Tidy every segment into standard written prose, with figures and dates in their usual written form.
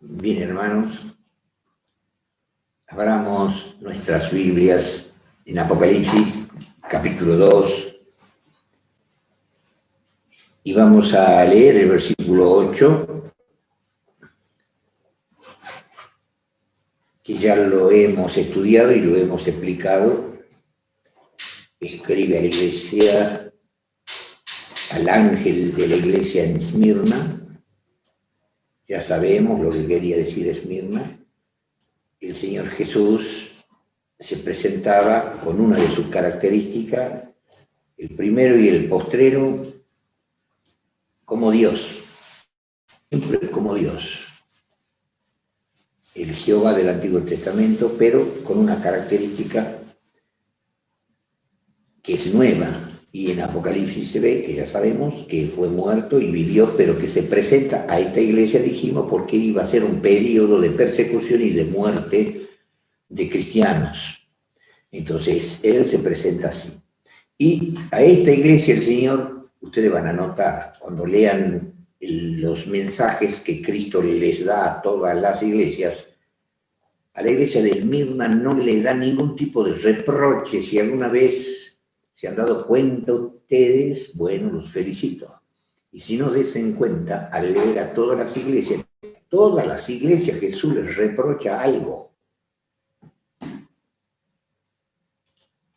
Bien, hermanos, abramos nuestras Biblias en Apocalipsis, capítulo 2, y vamos a leer el versículo 8, que ya lo hemos estudiado y lo hemos explicado. Escribe a la iglesia, al ángel de la iglesia en Esmirna. Ya sabemos lo que quería decir Esmirna. El Señor Jesús se presentaba con una de sus características, el primero y el postrero, como Dios, siempre como Dios, el Jehová del Antiguo Testamento, pero con una característica que es nueva, y en Apocalipsis se ve, que ya sabemos, que fue muerto y vivió, pero que se presenta a esta iglesia, dijimos, porque iba a ser un periodo de persecución y de muerte de cristianos. Entonces, él se presenta así. Y a esta iglesia el Señor, ustedes van a notar, cuando lean los mensajes que Cristo les da a todas las iglesias, a la iglesia de Esmirna no le da ningún tipo de reproche. Si alguna vez se han dado cuenta ustedes, bueno, los felicito. Y si no desen cuenta, al leer a todas las iglesias Jesús les reprocha algo.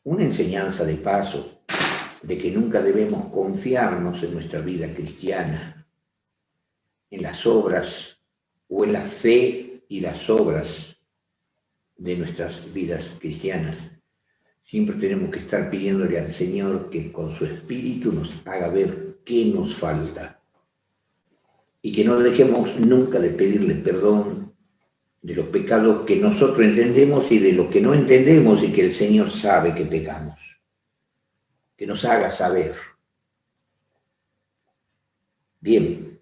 Una enseñanza de paso, de que nunca debemos confiarnos en nuestra vida cristiana, en las obras o en la fe y las obras de nuestras vidas cristianas. Siempre tenemos que estar pidiéndole al Señor que con su Espíritu nos haga ver qué nos falta y que no dejemos nunca de pedirle perdón de los pecados que nosotros entendemos y de los que no entendemos y que el Señor sabe que pecamos. Que nos haga saber. Bien,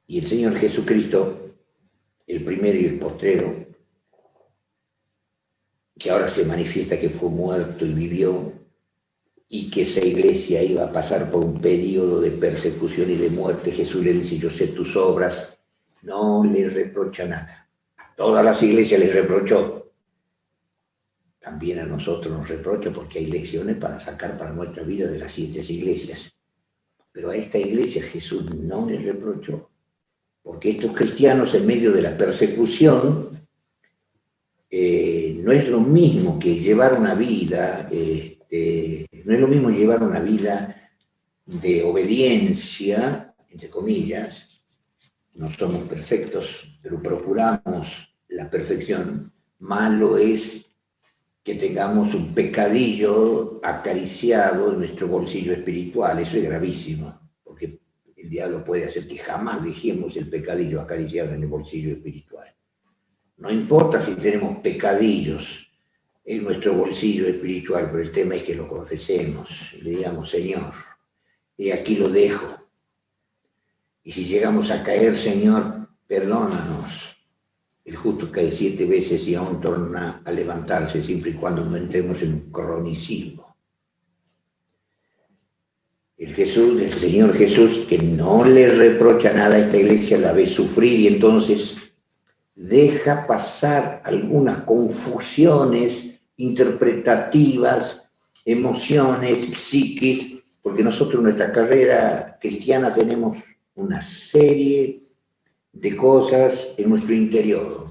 y el Señor Jesucristo, el primero y el postrero, que ahora se manifiesta que fue muerto y vivió, y que esa iglesia iba a pasar por un periodo de persecución y de muerte, Jesús le dice, yo sé tus obras, no le reprocha nada. A todas las iglesias les reprochó. También a nosotros nos reprocha porque hay lecciones para sacar para nuestra vida de las 7 iglesias. Pero a esta iglesia Jesús no les reprochó, porque estos cristianos en medio de la persecución no es lo mismo que llevar una vida, no es lo mismo llevar una vida de obediencia, entre comillas. No somos perfectos, pero procuramos la perfección. Malo es que tengamos un pecadillo acariciado en nuestro bolsillo espiritual. Eso es gravísimo, porque el diablo puede hacer que jamás dejemos el pecadillo acariciado en el bolsillo espiritual. No importa si tenemos pecadillos en nuestro bolsillo espiritual, pero el tema es que lo confesemos y le digamos, Señor, y aquí lo dejo. Y si llegamos a caer, Señor, perdónanos. El justo cae 7 veces y aún torna a levantarse, siempre y cuando no entremos en un cronicismo. El Señor Jesús, que no le reprocha nada a esta iglesia, la ve sufrir y entonces deja pasar algunas confusiones interpretativas, emociones, psiquis, porque nosotros en nuestra carrera cristiana tenemos una serie de cosas en nuestro interior.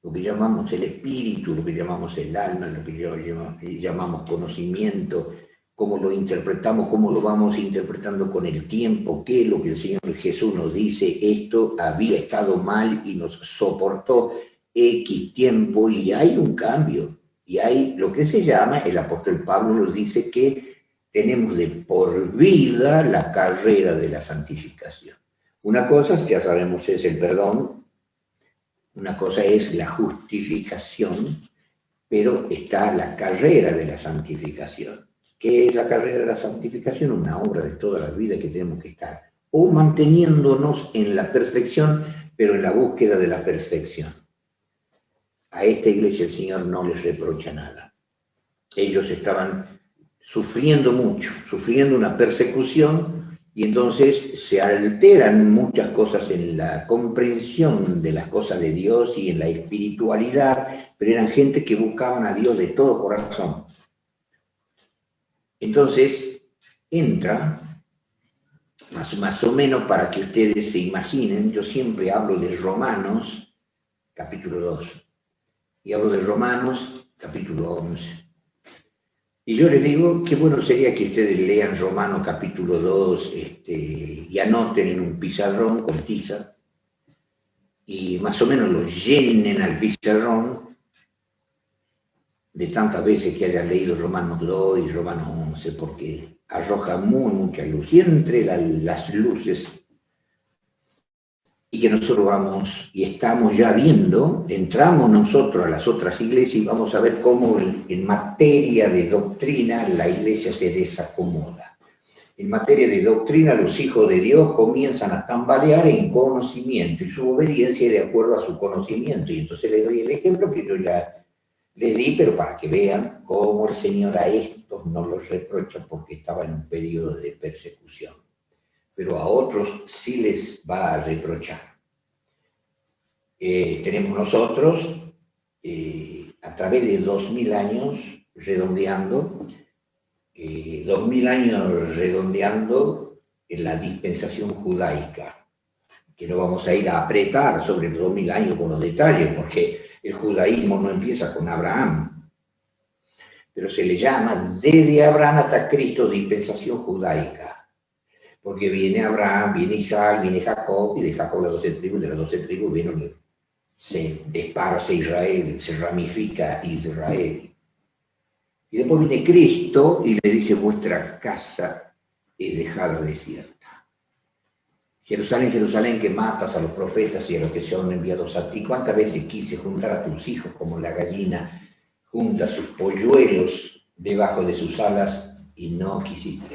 Lo que llamamos el espíritu, lo que llamamos el alma, lo que llamamos conocimiento, cómo lo interpretamos, cómo lo vamos interpretando con el tiempo, qué es lo que el Señor Jesús nos dice, esto había estado mal y nos soportó X tiempo y hay un cambio. Y hay lo que se llama, el apóstol Pablo nos dice que tenemos de por vida la carrera de la santificación. Una cosa, ya sabemos, es el perdón, una cosa es la justificación, pero está la carrera de la santificación. ¿Qué es la carrera de la santificación? Una obra de toda la vida que tenemos que estar o manteniéndonos en la perfección, pero en la búsqueda de la perfección. A esta iglesia el Señor no les reprocha nada. Ellos estaban sufriendo mucho, sufriendo una persecución y entonces se alteran muchas cosas en la comprensión de las cosas de Dios y en la espiritualidad, pero eran gente que buscaban a Dios de todo corazón. Entonces entra, más o menos para que ustedes se imaginen, yo siempre hablo de Romanos, capítulo 2, y hablo de Romanos, capítulo 11. Y yo les digo, qué bueno sería que ustedes lean Romanos capítulo 2 y anoten en un pizarrón con tiza y más o menos lo llenen al pizarrón de tantas veces que hayan leído Romanos 2 y Romanos 11, porque arroja mucha luz. Y entre las luces y que nosotros vamos y estamos ya viendo, entramos nosotros a las otras iglesias y vamos a ver cómo en materia de doctrina la iglesia se desacomoda. En materia de doctrina los hijos de Dios comienzan a tambalear en conocimiento y su obediencia es de acuerdo a su conocimiento. Y entonces les doy el ejemplo que yo ya les di, pero para que vean cómo el Señor a estos no los reprocha porque estaba en un periodo de persecución. Pero a otros sí les va a reprochar. Tenemos nosotros, a través de 2000 años, redondeando, 2000 años redondeando en la dispensación judaica, que no vamos a ir a apretar sobre los 2000 años con los detalles, porque el judaísmo no empieza con Abraham, pero se le llama desde Abraham hasta Cristo dispensación judaica. Porque viene Abraham, viene Isaac, viene Jacob, y de Jacob las 12 tribus, de las 12 tribus se esparce Israel, se ramifica Israel. Y después viene Cristo y le dice, vuestra casa es dejada desierta. Jerusalén, Jerusalén, que matas a los profetas y a los que son enviados a ti. ¿Cuántas veces quise juntar a tus hijos como la gallina junta sus polluelos debajo de sus alas y no quisiste?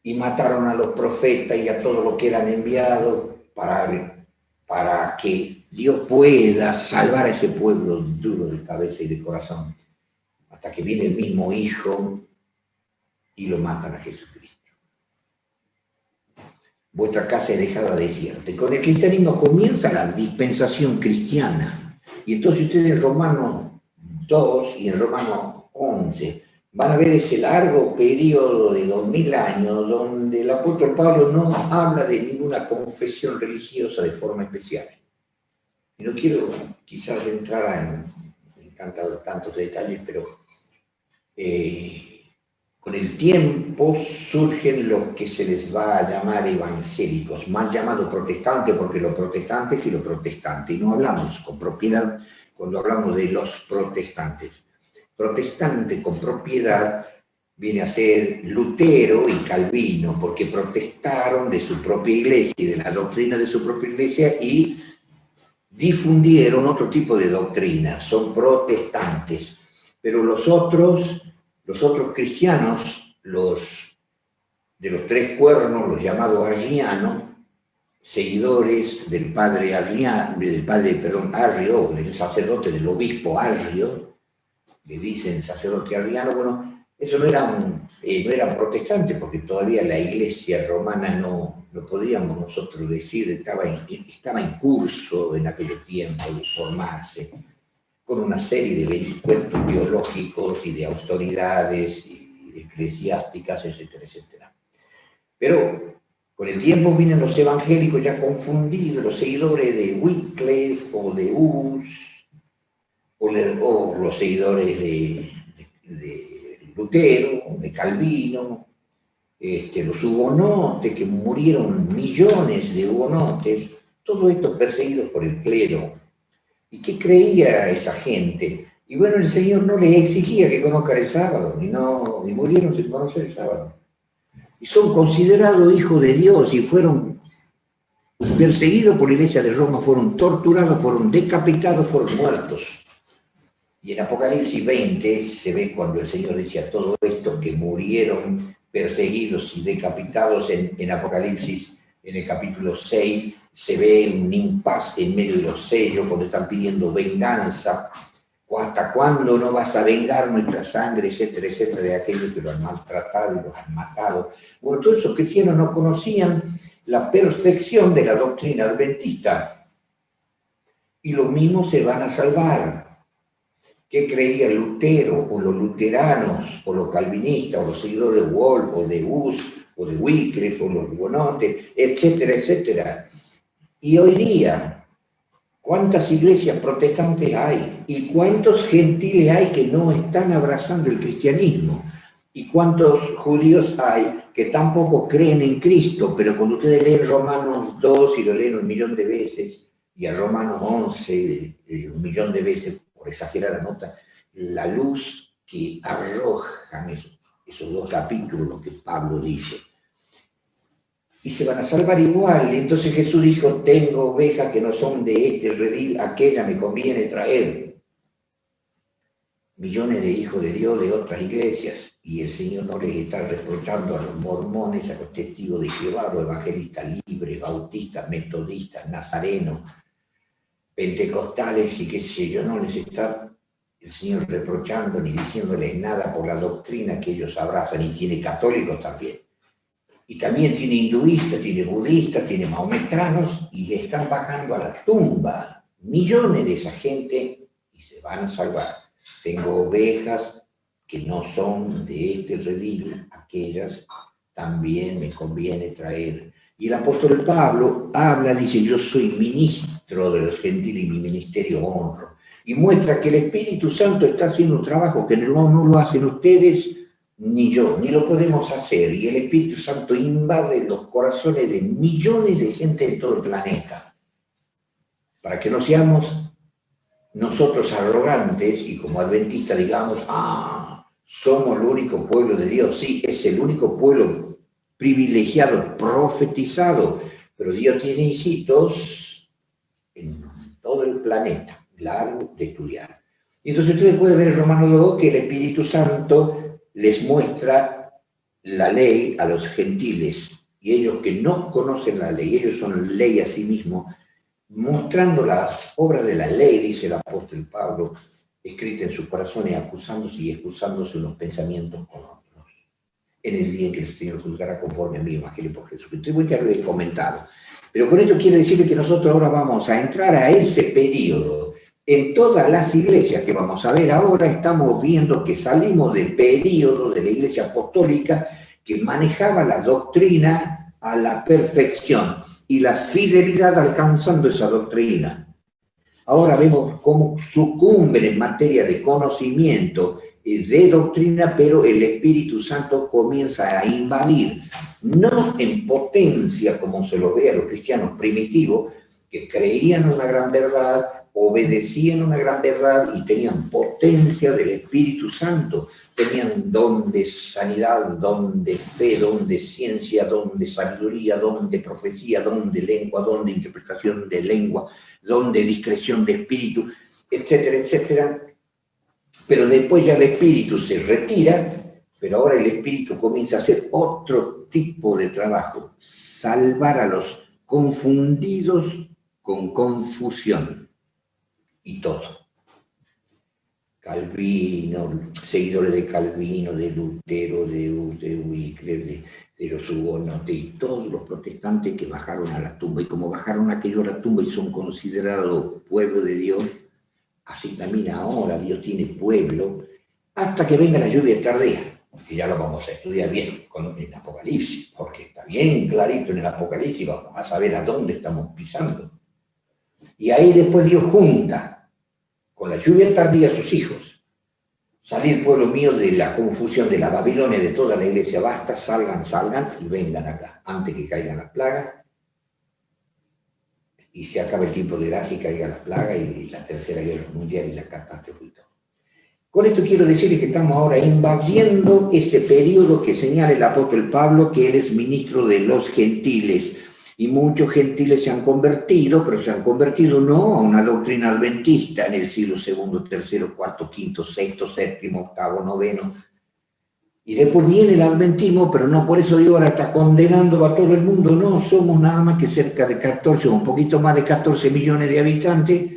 Y mataron a los profetas y a todos los que eran enviados para que Dios pueda salvar a ese pueblo duro de cabeza y de corazón, hasta que viene el mismo Hijo y lo matan a Jesucristo. Vuestra casa es dejada desierta. Y con el cristianismo comienza la dispensación cristiana. Y entonces ustedes en Romanos 2 y en Romanos 11 van a ver ese largo periodo de 2000 años donde el apóstol Pablo no habla de ninguna confesión religiosa de forma especial. Y no quiero quizás entrar en tantos detalles, pero con el tiempo surgen los que se les va a llamar evangélicos, mal llamados protestantes, porque los protestantes y los protestantes, y no hablamos con propiedad cuando hablamos de los protestantes. Protestante con propiedad viene a ser Lutero y Calvino, porque protestaron de su propia iglesia y de la doctrina de su propia iglesia y difundieron otro tipo de doctrina, son protestantes. Pero los otros cristianos, los de los tres cuernos, los llamados arrianos, seguidores del padre Arrio, del sacerdote del obispo Arrio, le dicen sacerdote arriano, bueno, eso no eran protestantes, porque todavía la iglesia romana no podríamos nosotros decir, estaba en curso en aquel tiempo de formarse, con una serie de vericuetos teológicos y de autoridades y eclesiásticas, etcétera, etcétera. Pero con el tiempo vienen los evangélicos ya confundidos, los seguidores de Wycliffe o de Hus, o los seguidores de Lutero, de Calvino, los hugonotes, que murieron millones de hugonotes, todos estos perseguidos por el clero. ¿Y qué creía esa gente? Y bueno, el Señor no les exigía que conozcan el sábado, y murieron sin conocer el sábado. Y son considerados hijos de Dios y fueron perseguidos por la Iglesia de Roma, fueron torturados, fueron decapitados, fueron muertos. Y en Apocalipsis 20 se ve cuando el Señor dice a todo esto que murieron perseguidos y decapitados en Apocalipsis, en el capítulo 6, se ve un impasse en medio de los sellos, cuando están pidiendo venganza ¿O hasta cuándo no vas a vengar nuestra sangre, etcétera, etcétera, de aquellos que lo han maltratado y los han matado? Bueno, todos esos cristianos no conocían la perfección de la doctrina adventista. Y los mismos se van a salvar. ¿Qué creía Lutero, o los luteranos, o los calvinistas, o los seguidores de Wolf, o de Hus, o de Wycliffe, o los hugonotes, etcétera, etcétera? Y hoy día, ¿cuántas iglesias protestantes hay? ¿Y cuántos gentiles hay que no están abrazando el cristianismo? ¿Y cuántos judíos hay que tampoco creen en Cristo? Pero cuando ustedes leen Romanos 2 y lo leen 1.000.000 de veces, y a Romanos 11 1.000.000 de veces, por exagerar la nota, la luz que arrojan esos dos capítulos, lo que Pablo dice, y se van a salvar igual. Entonces Jesús dijo, tengo ovejas que no son de este redil, aquella me conviene traer. Millones de hijos de Dios de otras iglesias, y el Señor no les está reprochando a los mormones, a los testigos de Jehová, a los evangelistas libres, bautistas, metodistas, nazarenos, pentecostales y qué sé yo, no les está el Señor reprochando ni diciéndoles nada por la doctrina que ellos abrazan, y tiene católicos también. Y también tiene hinduistas, tiene budistas, tiene maometanos, y le están bajando a la tumba millones de esa gente y se van a salvar. Tengo ovejas que no son de este redil, aquellas también me conviene traer. Y el apóstol Pablo habla, dice, yo soy ministro de los gentiles y mi ministerio honro. Y muestra que el Espíritu Santo está haciendo un trabajo que no lo hacen ustedes, ni yo, ni lo podemos hacer. Y el Espíritu Santo invade los corazones de millones de gente en todo el planeta. Para que no seamos nosotros arrogantes y como adventistas digamos, somos el único pueblo de Dios. Sí, es el único pueblo privilegiado, profetizado, pero Dios tiene hijitos en todo el planeta, largo de estudiar. Y entonces ustedes pueden ver en Romanos 2 que el Espíritu Santo les muestra la ley a los gentiles, y ellos que no conocen la ley, ellos son ley a sí mismos, mostrando las obras de la ley, dice el apóstol Pablo, escritas en sus corazones, acusándose y excusándose unos pensamientos con otros, en el día en que el Señor juzgará conforme a mi evangelio por Jesucristo. Ya lo he comentado. Pero con esto quiero decir que nosotros ahora vamos a entrar a ese periodo. En todas las iglesias que vamos a ver ahora, estamos viendo que salimos del periodo de la iglesia apostólica que manejaba la doctrina a la perfección y la fidelidad alcanzando esa doctrina. Ahora vemos cómo sucumben en materia de conocimiento, de doctrina, pero el Espíritu Santo comienza a invadir, no en potencia como se lo ve a los cristianos primitivos, que creían una gran verdad, obedecían una gran verdad y tenían potencia del Espíritu Santo, tenían don de sanidad, don de fe, don de ciencia, don de sabiduría, don de profecía, don de lengua, don de interpretación de lengua, don de discreción de espíritu, etcétera, etcétera. Pero después ya el espíritu se retira, pero ahora el espíritu comienza a hacer otro tipo de trabajo, salvar a los confundidos con confusión y todo. Calvino, seguidores de Calvino, de Lutero, de Wycliffe, de los hugonotes y todos los protestantes que bajaron a la tumba. Y como bajaron aquellos a la tumba y son considerados pueblo de Dios, así también ahora Dios tiene pueblo hasta que venga la lluvia tardía, que ya lo vamos a estudiar bien en Apocalipsis, porque está bien clarito en el Apocalipsis, vamos a saber a dónde estamos pisando. Y ahí después Dios junta con la lluvia tardía a sus hijos. Salid, pueblo mío, de la confusión de la Babilonia, de toda la iglesia, basta, salgan y vengan acá, antes que caigan las plagas, y se acabe el tiempo de gracia y caiga las plagas y la tercera guerra mundial y la catástrofe y todo. Con esto quiero decirles que estamos ahora invadiendo ese periodo que señala el apóstol Pablo, que él es ministro de los gentiles. Y muchos gentiles se han convertido, pero se han convertido no a una doctrina adventista en el siglo II, III, IV, V, VI, VII, VIII, IX. Y después viene el adventismo, pero no por eso Dios ahora está condenando a todo el mundo. No, somos nada más que cerca de 14, un poquito más de 14 millones de habitantes,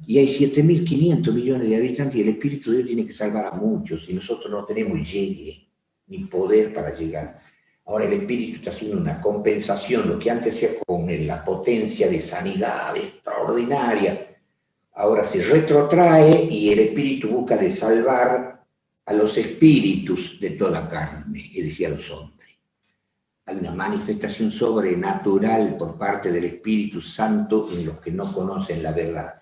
y hay 7.500 millones de habitantes y el Espíritu de Dios tiene que salvar a muchos y nosotros no tenemos llegue ni poder para llegar. Ahora el Espíritu está haciendo una compensación, lo que antes hacía con la potencia de sanidad extraordinaria, ahora se retrotrae y el Espíritu busca de salvar a los espíritus de toda carne, es decir, a los hombres. Hay una manifestación sobrenatural por parte del Espíritu Santo en los que no conocen la verdad.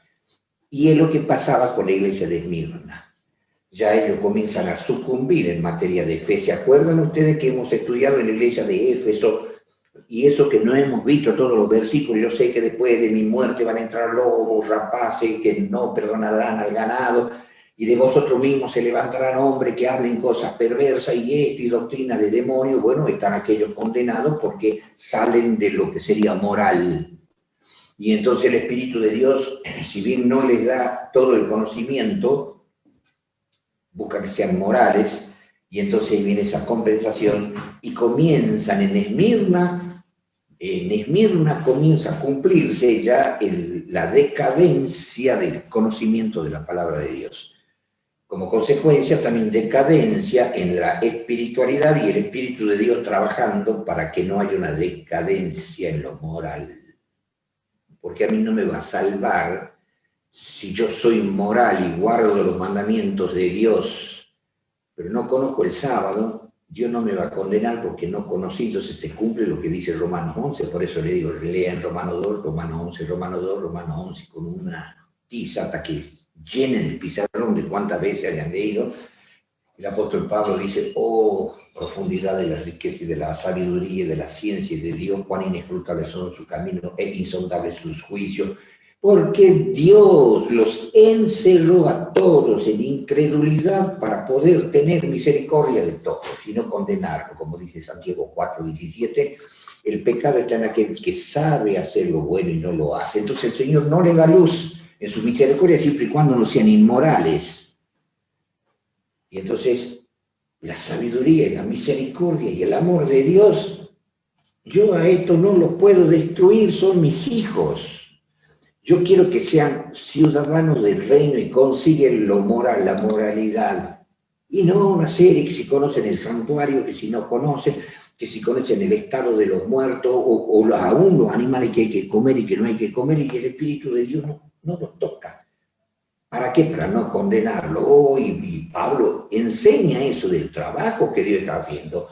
Y es lo que pasaba con la iglesia de Esmirna. Ya ellos comienzan a sucumbir en materia de fe. ¿Se acuerdan ustedes que hemos estudiado en la iglesia de Éfeso? Y eso que no hemos visto todos los versículos, yo sé que después de mi muerte van a entrar lobos, rapaces, que no perdonarán al ganado, y de vosotros mismos se levantarán hombres que hablen cosas perversas y doctrina de demonios. Bueno, están aquellos condenados porque salen de lo que sería moral. Y entonces el Espíritu de Dios, si bien no les da todo el conocimiento, busca que sean morales, y entonces viene esa compensación, y comienzan en Esmirna comienza a cumplirse ya la decadencia del conocimiento de la palabra de Dios. Como consecuencia, también decadencia en la espiritualidad y el Espíritu de Dios trabajando para que no haya una decadencia en lo moral. Porque a mí no me va a salvar si yo soy moral y guardo los mandamientos de Dios, pero no conozco el sábado. Dios no me va a condenar porque no conocí, entonces se cumple lo que dice Romanos 11, por eso le digo, lean Romanos 2, Romanos 11, Romanos 2, Romanos 11, con una tiza hasta que llenen el pizarrón de cuántas veces hayan leído. El apóstol Pablo dice, oh, profundidad de la riqueza y de la sabiduría y de la ciencia y de Dios, cuán inescrutables son sus caminos e insondables sus juicios, porque Dios los encerró a todos en incredulidad para poder tener misericordia de todos y no condenarlo, como dice Santiago 4:17, el pecado está en aquel que sabe hacer lo bueno y no lo hace. Entonces el Señor no le da luz en su misericordia siempre y cuando no sean inmorales. Y entonces la sabiduría y la misericordia y el amor de Dios, yo a esto no los puedo destruir, son mis hijos. Yo quiero que sean ciudadanos del reino y consiguen lo moral, la moralidad. Y no una serie que si conocen el santuario, que si no conocen, que si conocen el estado de los muertos, o aún los animales que hay que comer y que no hay que comer, y el Espíritu de Dios no los toca. ¿Para qué? Para no condenarlo. Y Pablo enseña eso del trabajo que Dios está haciendo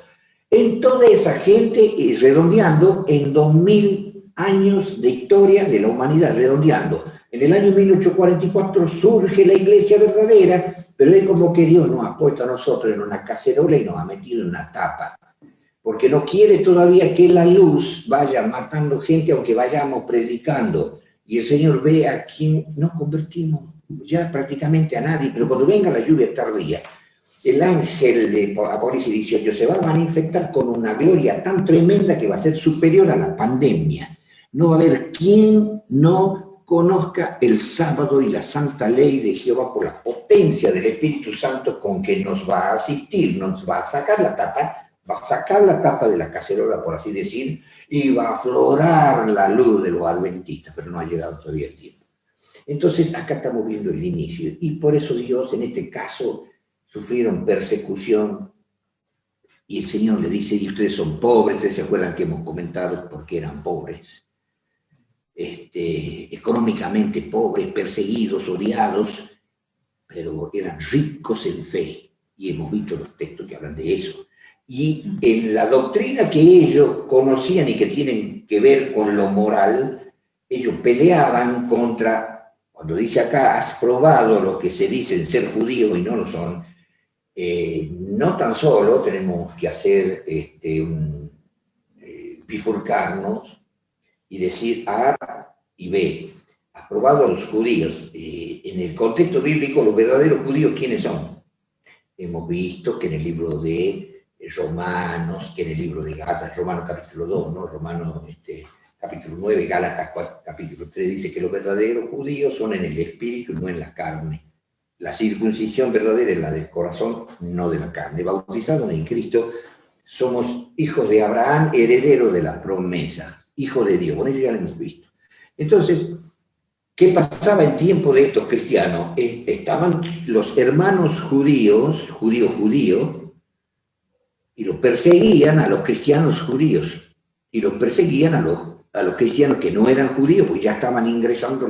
en toda esa gente, redondeando en 2000 años de historia de la humanidad, redondeando. En el año 1844 surge la iglesia verdadera, pero es como que Dios nos ha puesto a nosotros en una cacerola y nos ha metido en una tapa, porque no quiere todavía que la luz vaya matando gente, aunque vayamos predicando. Y el Señor ve a quien nos convertimos, ya prácticamente a nadie, pero cuando venga la lluvia tardía, el ángel de Apocalipsis 18 se va a manifestar con una gloria tan tremenda que va a ser superior a la pandemia. No va a haber quien no conozca el sábado y la santa ley de Jehová por la potencia del Espíritu Santo con que nos va a asistir, nos va a sacar la tapa de la cacerola, por así decir, y va a aflorar la luz de los adventistas, pero no ha llegado todavía el tiempo. Entonces, acá estamos viendo el inicio, y por eso Dios, en este caso, sufrieron persecución, y el Señor le dice, y ustedes son pobres, ustedes se acuerdan que hemos comentado por qué eran pobres, económicamente pobres, perseguidos, odiados, pero eran ricos en fe, y hemos visto los textos que hablan de eso. Y en la doctrina que ellos conocían y que tienen que ver con lo moral, ellos peleaban contra, cuando dice acá, has probado lo que se dicen ser judíos y no lo son, no tan solo tenemos que hacer bifurcarnos y decir A y B. Has probado a los judíos. En el contexto bíblico, los verdaderos judíos, ¿quiénes son? Hemos visto que en el libro de Romanos, que en el libro de Gálatas, Romanos capítulo 2, ¿no? Romanos capítulo 9, Gálatas capítulo 3, dice que los verdaderos judíos son en el espíritu y no en la carne. La circuncisión verdadera es la del corazón, no de la carne. Bautizados en Cristo, somos hijos de Abraham, heredero de la promesa, hijo de Dios. Bueno, eso ya lo hemos visto. Entonces, ¿Qué pasaba en tiempo de estos cristianos? Estaban los hermanos judíos, judío, y los perseguían a los cristianos judíos, y los perseguían a los cristianos que no eran judíos, pues ya estaban ingresando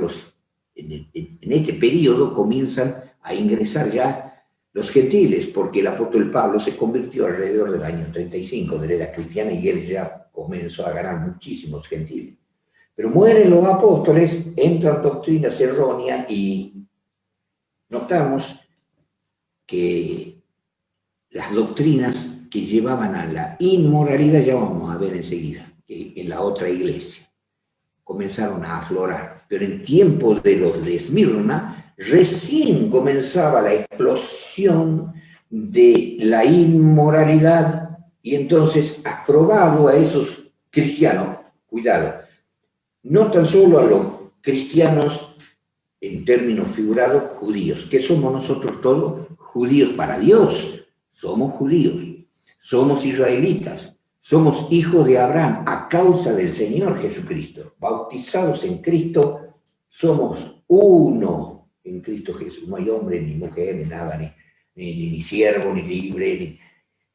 en este periodo comienzan a ingresar ya los gentiles, porque el apóstol Pablo se convirtió alrededor del año 35 de la era cristiana y él ya comenzó a ganar muchísimos gentiles. Pero mueren los apóstoles, entran doctrinas erróneas y notamos que las doctrinas que llevaban a la inmoralidad, ya vamos a ver enseguida, en la otra iglesia, comenzaron a aflorar. Pero en tiempo de los de Esmirna, recién comenzaba la explosión de la inmoralidad y entonces aprobado a esos cristianos, cuidado, no tan solo a los cristianos en términos figurados judíos, que somos nosotros todos judíos para Dios, somos judíos, somos israelitas, somos hijos de Abraham a causa del Señor Jesucristo, bautizados en Cristo, somos uno en Cristo Jesús, no hay hombre ni mujer ni nada, ni siervo, ni libre,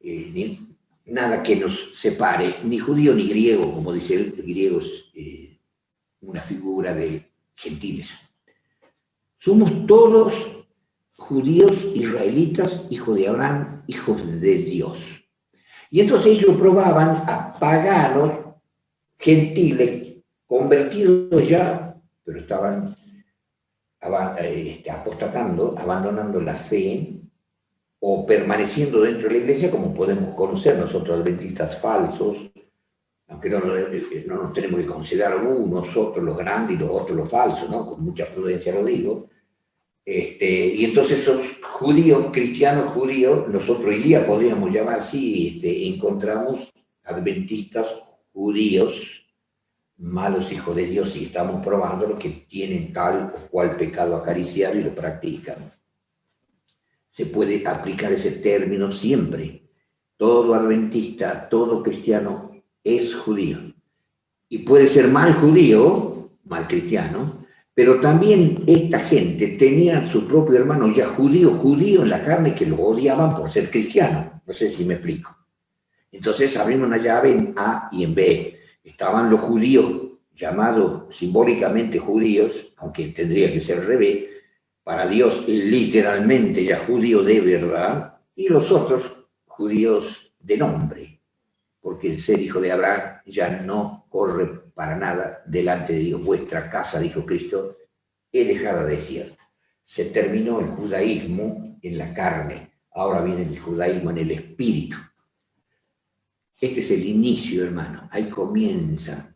ni nada que nos separe, ni judío ni griego, como dice el griego es una figura de gentiles. Somos todos judíos, israelitas, hijos de Abraham, hijos de Dios. Y entonces ellos probaban a paganos, gentiles, convertidos ya, pero estaban apostatando, abandonando la fe, o permaneciendo dentro de la iglesia, como podemos conocer nosotros adventistas falsos, aunque no nos tenemos que considerar unos, otros los grandes y los otros los falsos, ¿no? Con mucha prudencia lo digo. Y entonces esos judíos, cristianos judíos, nosotros hoy día podríamos llamar así, encontramos adventistas judíos, malos hijos de Dios, y estamos probando los que tienen tal o cual pecado acariciado y lo practican. Se puede aplicar ese término siempre. Todo adventista, todo cristiano es judío. Y puede ser mal judío, mal cristiano, pero también esta gente tenía su propio hermano ya judío en la carne que lo odiaban por ser cristiano. No sé si me explico. Entonces abrimos una llave en A y en B. Estaban los judíos, llamados simbólicamente judíos, aunque tendría que ser al revés, para Dios literalmente ya judío de verdad, y los otros judíos de nombre, porque el ser hijo de Abraham ya no corre para nada delante de Dios. Vuestra casa, dijo Cristo, es dejada desierta. Se terminó el judaísmo en la carne, ahora viene el judaísmo en el espíritu. Este es el inicio, hermano. Ahí comienza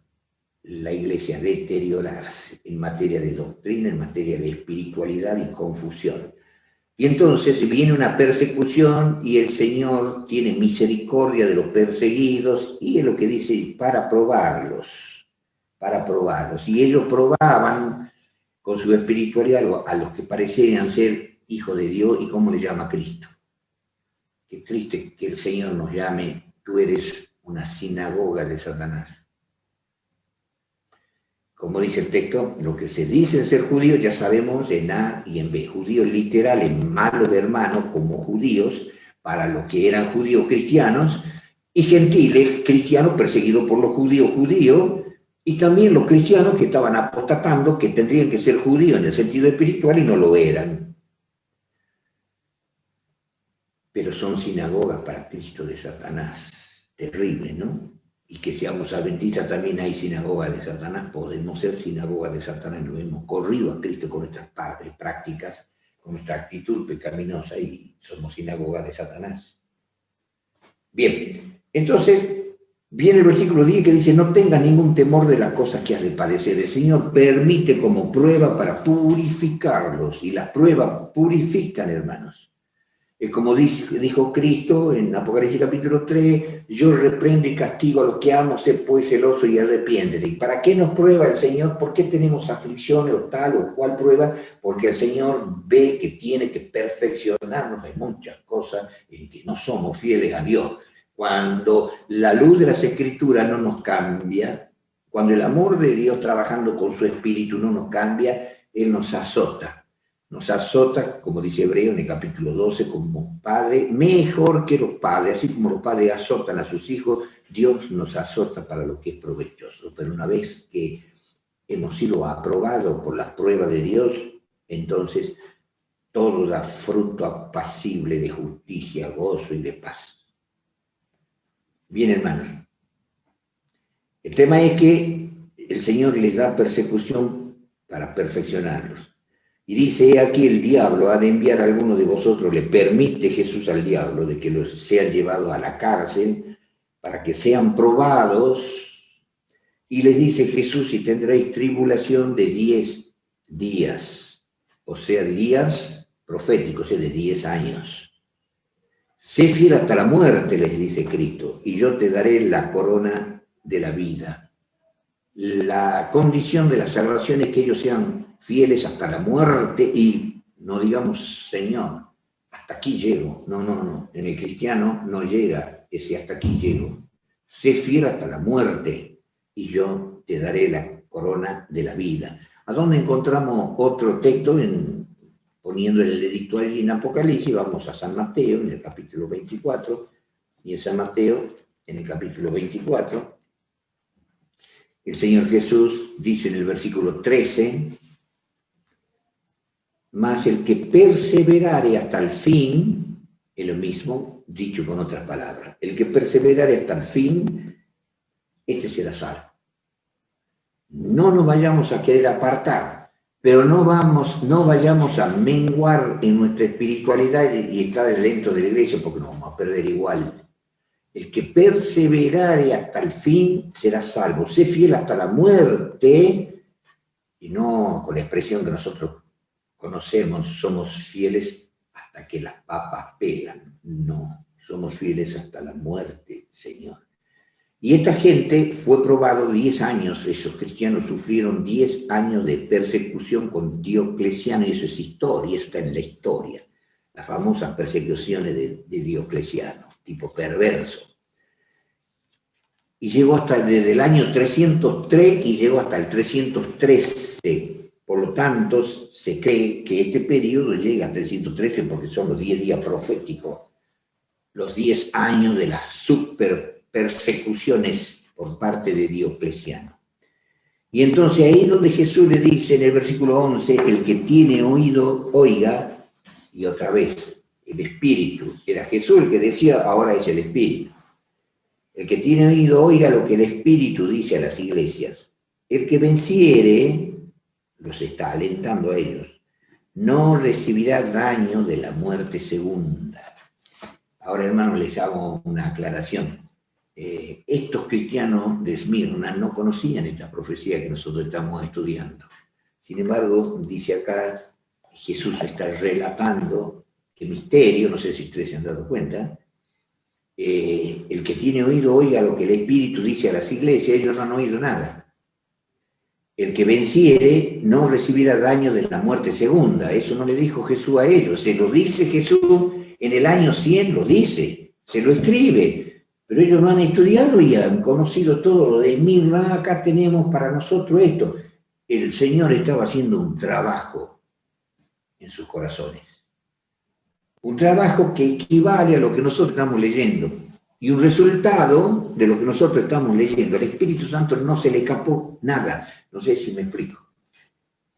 la iglesia a deteriorarse en materia de doctrina, en materia de espiritualidad y confusión. Y entonces viene una persecución y el Señor tiene misericordia de los perseguidos y es lo que dice, para probarlos. Y ellos probaban con su espiritualidad a los que parecían ser hijos de Dios y cómo le llama Cristo. Qué triste que el Señor nos llame, tú eres una sinagoga de Satanás. Como dice el texto, lo que se dice ser judíos ya sabemos en A y en B. Judíos literales, malos de hermanos como judíos, para los que eran judíos cristianos, y gentiles, cristianos perseguidos por los judíos, y también los cristianos que estaban apostatando, que tendrían que ser judíos en el sentido espiritual y no lo eran. Pero son sinagogas para Cristo de Satanás. Terrible, ¿no? Y que seamos adventistas también hay sinagoga de Satanás, podemos ser sinagoga de Satanás, lo hemos corrido a Cristo con nuestras prácticas, con nuestra actitud pecaminosa y somos sinagoga de Satanás. Bien, entonces viene el versículo 10 que dice, no tengas ningún temor de las cosas que has de padecer. El Señor permite como prueba para purificarlos y las pruebas purifican, hermanos. Como dijo Cristo en Apocalipsis capítulo 3, yo reprendo y castigo a los que amo, sé pues celoso y arrepiéntete. ¿Y para qué nos prueba el Señor? ¿Por qué tenemos aflicciones o tal o cual prueba? Porque el Señor ve que tiene que perfeccionarnos en muchas cosas en que no somos fieles a Dios. Cuando la luz de las Escrituras no nos cambia, cuando el amor de Dios trabajando con su Espíritu no nos cambia, Él nos azota. Nos azota, como dice Hebreo en el capítulo 12, como padre, mejor que los padres. Así como los padres azotan a sus hijos, Dios nos azota para lo que es provechoso. Pero una vez que hemos sido aprobados por las pruebas de Dios, entonces todo da fruto apacible de justicia, gozo y de paz. Bien, hermanos. El tema es que el Señor les da persecución para perfeccionarlos. Y dice, he aquí el diablo ha de enviar a alguno de vosotros, le permite Jesús al diablo de que los sean llevados a la cárcel para que sean probados. Y les dice Jesús, y tendréis tribulación de 10 días, o sea, días proféticos, o sea, de 10 años. Sé fiel hasta la muerte, les dice Cristo, y yo te daré la corona de la vida. La condición de la salvación es que ellos sean fieles hasta la muerte y no digamos, Señor, hasta aquí llego. No. En el cristiano no llega ese hasta aquí llego. Sé fiel hasta la muerte y yo te daré la corona de la vida. ¿A dónde encontramos otro texto? Poniendo el edicto allí en Apocalipsis, vamos a San Mateo en el capítulo 24, y en San Mateo en el capítulo 24, el Señor Jesús dice en el versículo 13, mas el que perseverare hasta el fin, es lo mismo dicho con otras palabras, el que perseverare hasta el fin, este será salvo. No nos vayamos a querer apartar, pero no vayamos a menguar en nuestra espiritualidad y estar dentro de la iglesia porque nos vamos a perder igual. El que perseverare hasta el fin será salvo. Sé fiel hasta la muerte, y no con la expresión que nosotros conocemos, somos fieles hasta que las papas pelan. No, somos fieles hasta la muerte, Señor. Y esta gente fue probado 10 años, esos cristianos sufrieron 10 años de persecución con Diocleciano, y eso es historia, eso está en la historia, las famosas persecuciones de Diocleciano, tipo perverso. Y llegó desde el año 303 y llegó hasta el 313, por lo tanto se cree que este periodo llega a 313 porque son los 10 días proféticos, los 10 años de las persecuciones por parte de Diocleciano. Y entonces ahí donde Jesús le dice en el versículo 11, el que tiene oído, oiga, y otra vez, el Espíritu. Era Jesús el que decía, ahora es el Espíritu. El que tiene oído, oiga lo que el Espíritu dice a las iglesias. El que venciere, los está alentando a ellos, no recibirá daño de la muerte segunda. Ahora, hermanos, les hago una aclaración. Estos cristianos de Esmirna no conocían esta profecía que nosotros estamos estudiando. Sin embargo, dice acá, Jesús está relatando el misterio, no sé si ustedes se han dado cuenta, el que tiene oído oiga lo que el Espíritu dice a las iglesias, ellos no han oído nada. El que venciere no recibirá daño de la muerte segunda, eso no le dijo Jesús a ellos, se lo dice Jesús en el año 100, lo dice, se lo escribe. Pero ellos no han estudiado y han conocido todo lo de Esmirna. Acá tenemos para nosotros esto. El Señor estaba haciendo un trabajo en sus corazones. Un trabajo que equivale a lo que nosotros estamos leyendo. Y un resultado de lo que nosotros estamos leyendo. Al Espíritu Santo no se le escapó nada. No sé si me explico.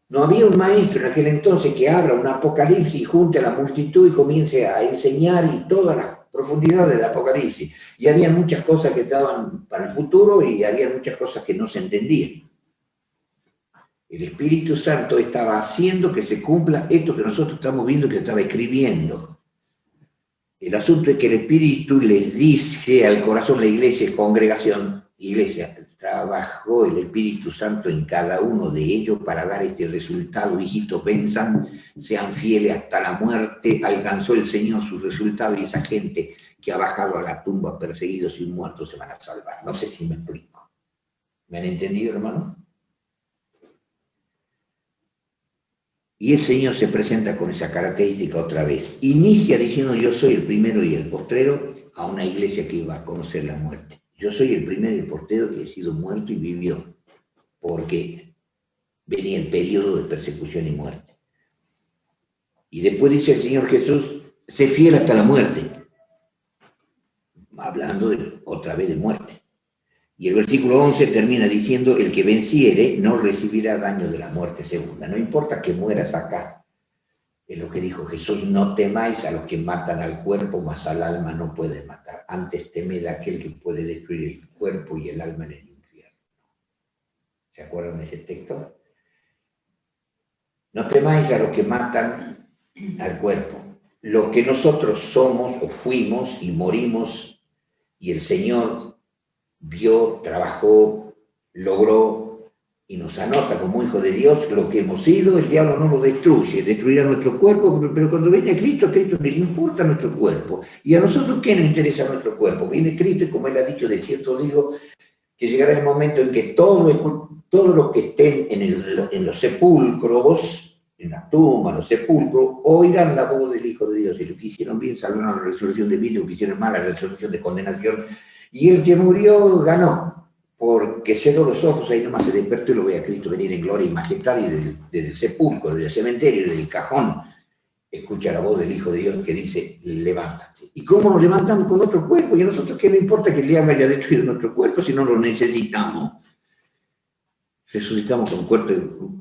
No había un maestro en aquel entonces que abra un Apocalipsis y junte a la multitud y comience a enseñar y todas las profundidades del Apocalipsis. Y había muchas cosas que estaban para el futuro y había muchas cosas que no se entendían. El Espíritu Santo estaba haciendo que se cumpla esto que nosotros estamos viendo que estaba escribiendo. El asunto es que el Espíritu les dice al corazón, la iglesia, congregación, iglesia, trabajó el Espíritu Santo en cada uno de ellos para dar este resultado. Hijitos, venzan, sean fieles hasta la muerte. Alcanzó el Señor su resultado y esa gente que ha bajado a la tumba perseguidos y muertos se van a salvar. No sé si me explico. ¿Me han entendido, hermano? Y el Señor se presenta con esa característica otra vez. Inicia diciendo, yo soy el primero y el postrero, a una iglesia que iba a conocer la muerte. Yo soy el primero y el postrero que he sido muerto y vivió. Porque venía el periodo de persecución y muerte. Y después dice el Señor Jesús, sé fiel hasta la muerte, hablando otra vez de muerte. Y el versículo 11 termina diciendo, el que venciere no recibirá daño de la muerte segunda. No importa que mueras acá, es lo que dijo Jesús, no temáis a los que matan al cuerpo, mas al alma no pueden matar. Antes temed a aquel que puede destruir el cuerpo y el alma en el infierno. ¿Se acuerdan de ese texto? No temáis a los que matan al cuerpo. Lo que nosotros somos o fuimos y morimos, y el Señor vio, trabajó, logró y nos anota como hijo de Dios lo que hemos sido, el diablo no lo destruye, destruirá nuestro cuerpo, pero cuando viene Cristo, a Cristo le importa nuestro cuerpo. ¿Y a nosotros qué nos interesa nuestro cuerpo? Viene Cristo y como él ha dicho, de cierto digo, que llegará el momento en que todo lo que estén en los sepulcros, en la tumba, en los sepulcros, oirán la voz del Hijo de Dios. Y lo que hicieron bien salvaron la resolución de vida, lo que hicieron mal la resolución de condenación. Y el que murió ganó, porque cerró los ojos, ahí nomás se despertó y lo ve a Cristo venir en gloria y majestad, y desde el sepulcro, desde el cementerio, desde el cajón, escucha la voz del Hijo de Dios que dice, levántate. ¿Y cómo nos levantamos con nuestro cuerpo? Y a nosotros, ¿qué no importa que el diablo haya destruido nuestro cuerpo si no lo necesitamos? Resucitamos con un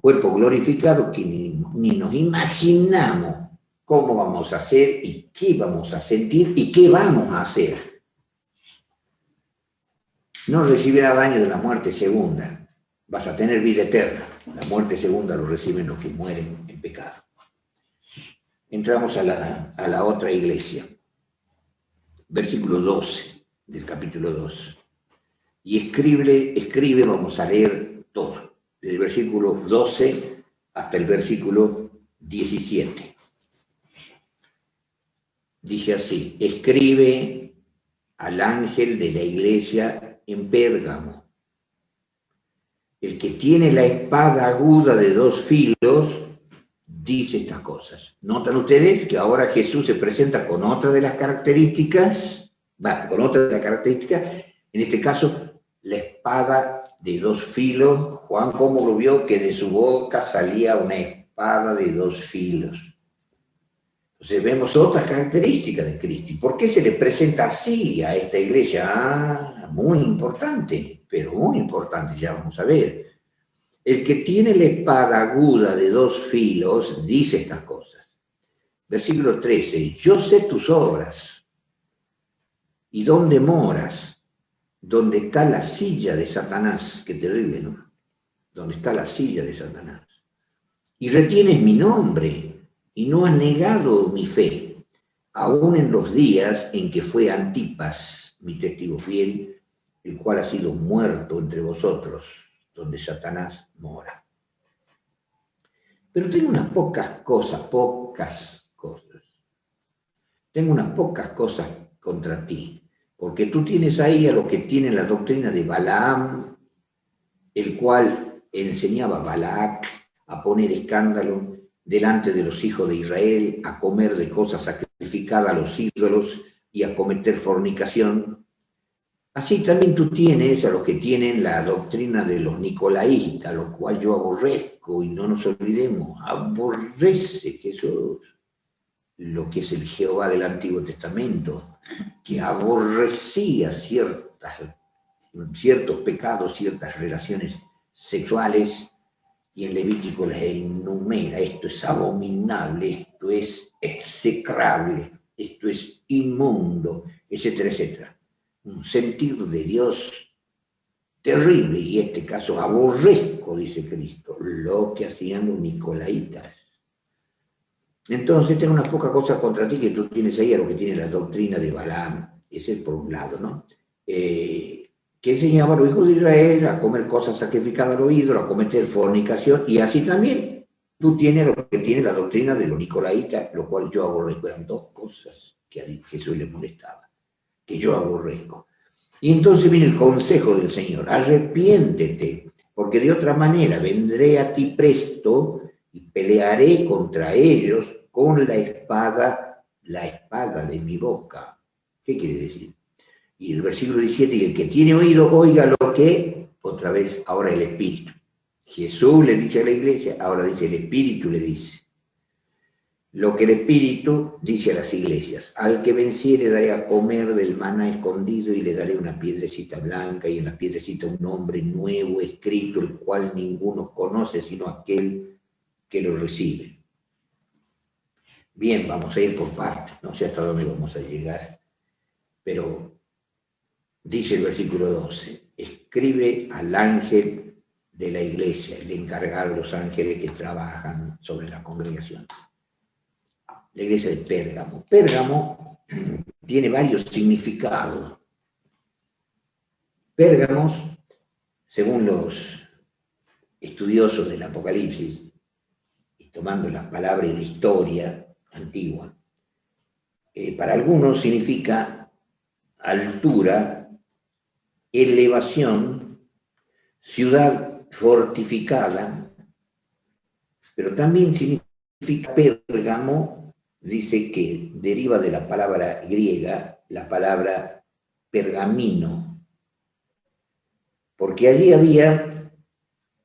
cuerpo glorificado que ni nos imaginamos cómo vamos a hacer y qué vamos a sentir y qué vamos a hacer. No recibirá daño de la muerte segunda. Vas a tener vida eterna. La muerte segunda lo reciben los que mueren en pecado. Entramos a la otra iglesia. Versículo 12 del capítulo 2. Y escribe, vamos a leer todo. Desde el versículo 12 hasta el versículo 17. Dice así, escribe al ángel de la iglesia en Pérgamo. El que tiene la espada aguda de 2 filos dice estas cosas. ¿Notan ustedes que ahora Jesús se presenta con otra de las características? En este caso, la espada de 2 filos. Juan, ¿cómo lo vio? Que de su boca salía una espada de 2 filos. Entonces vemos otras características de Cristo. ¿Y por qué se le presenta así a esta iglesia? Muy importante, pero muy importante, ya vamos a ver. El que tiene la espada aguda de 2 filos dice estas cosas. Versículo 13, yo sé tus obras y dónde moras, donde está la silla de Satanás. Qué terrible, ¿no? Donde está la silla de Satanás. Y retienes mi nombre y no has negado mi fe, aún en los días en que fue Antipas, mi testigo fiel, el cual ha sido muerto entre vosotros, donde Satanás mora. Pero tengo unas pocas cosas. Tengo unas pocas cosas contra ti, porque tú tienes ahí a los que tienen la doctrina de Balaam, el cual enseñaba a Balac a poner escándalo delante de los hijos de Israel, a comer de cosas sacrificadas a los ídolos y a cometer fornicación. Así también tú tienes a los que tienen la doctrina de los nicolaítas, lo cual yo aborrezco, y no nos olvidemos, aborrece Jesús lo que es el Jehová del Antiguo Testamento, que aborrecía ciertos pecados, ciertas relaciones sexuales, y en Levítico les enumera, esto es abominable, esto es execrable, esto es inmundo, etcétera, etcétera. Un sentir de Dios terrible, y en este caso aborrezco, dice Cristo, lo que hacían los nicolaítas. Entonces tengo unas pocas cosas contra ti que tú tienes ahí, a lo que tiene la doctrina de Balaam, ese es por un lado, ¿no? Que enseñaba a los hijos de Israel a comer cosas sacrificadas a los ídolos, a cometer fornicación, y así también tú tienes lo que tiene la doctrina de los nicolaítas, lo cual yo aborrezco. Eran 2 cosas que a Jesús le molestaba, que yo aborrezco. Y entonces viene el consejo del Señor, arrepiéntete, porque de otra manera vendré a ti presto y pelearé contra ellos con la espada de mi boca. ¿Qué quiere decir? Y el versículo 17, y el que tiene oído, oiga lo que, otra vez, ahora el Espíritu. Jesús le dice a la iglesia, ahora dice el Espíritu le dice. Lo que el Espíritu dice a las iglesias, al que venciere daré a comer del maná escondido y le daré una piedrecita blanca y en la piedrecita un nombre nuevo escrito, el cual ninguno conoce sino aquel que lo recibe. Bien, vamos a ir por partes, no sé hasta dónde vamos a llegar, pero dice el versículo 12, escribe al ángel de la iglesia, el encargado de los ángeles que trabajan sobre la congregación. La iglesia de Pérgamo. Pérgamo tiene varios significados. Pérgamos, según los estudiosos del Apocalipsis, y tomando las palabras de la historia antigua, para algunos significa altura, elevación, ciudad fortificada, pero también significa Pérgamo. Dice que deriva de la palabra griega, la palabra pergamino, porque allí había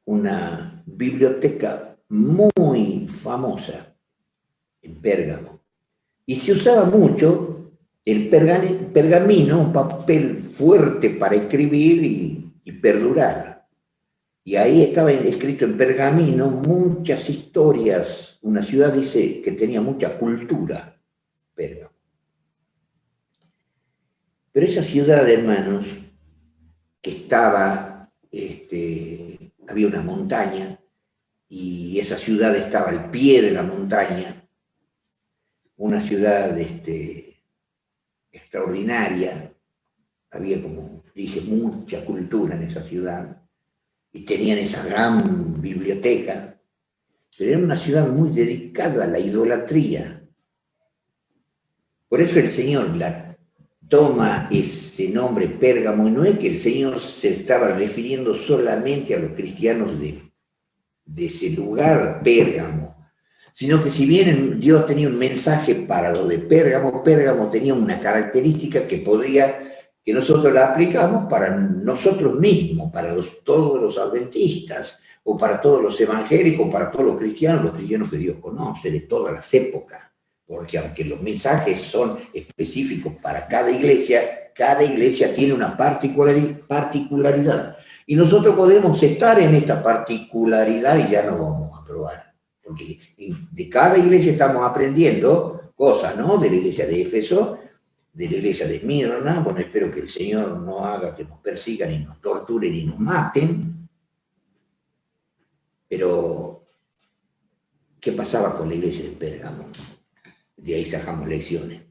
una biblioteca muy famosa en Pérgamo, y se usaba mucho el pergamino, un papel fuerte para escribir y perdurar. Y ahí estaba escrito en pergamino muchas historias. Una ciudad, dice, que tenía mucha cultura, Pérgamo. Pero esa ciudad, hermanos, que estaba, había una montaña, y esa ciudad estaba al pie de la montaña, una ciudad extraordinaria, había, como dije, mucha cultura en esa ciudad, y tenían esa gran biblioteca, pero era una ciudad muy dedicada a la idolatría. Por eso el Señor la toma ese nombre Pérgamo, y no es que el Señor se estaba refiriendo solamente a los cristianos de ese lugar, Pérgamo, sino que si bien Dios tenía un mensaje para lo de Pérgamo, Pérgamo tenía una característica que nosotros la aplicamos para nosotros mismos, para todos los adventistas, o para todos los evangélicos, para todos los cristianos que Dios conoce de todas las épocas, porque aunque los mensajes son específicos para cada iglesia tiene una particularidad, y nosotros podemos estar en esta particularidad y ya no vamos a probar, porque de cada iglesia estamos aprendiendo cosas, ¿no? De la iglesia de Éfeso, de la iglesia de Esmirna. Bueno, espero que el Señor no haga que nos persigan y nos torturen y nos maten. Pero, ¿qué pasaba con la iglesia de Pérgamo? De ahí sacamos lecciones.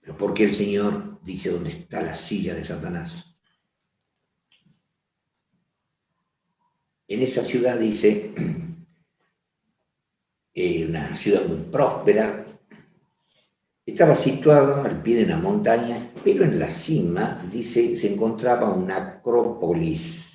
Pero ¿por qué el Señor dice dónde está la silla de Satanás? En esa ciudad, dice, una ciudad muy próspera, estaba situada al pie de una montaña, pero en la cima, dice, se encontraba una acrópolis,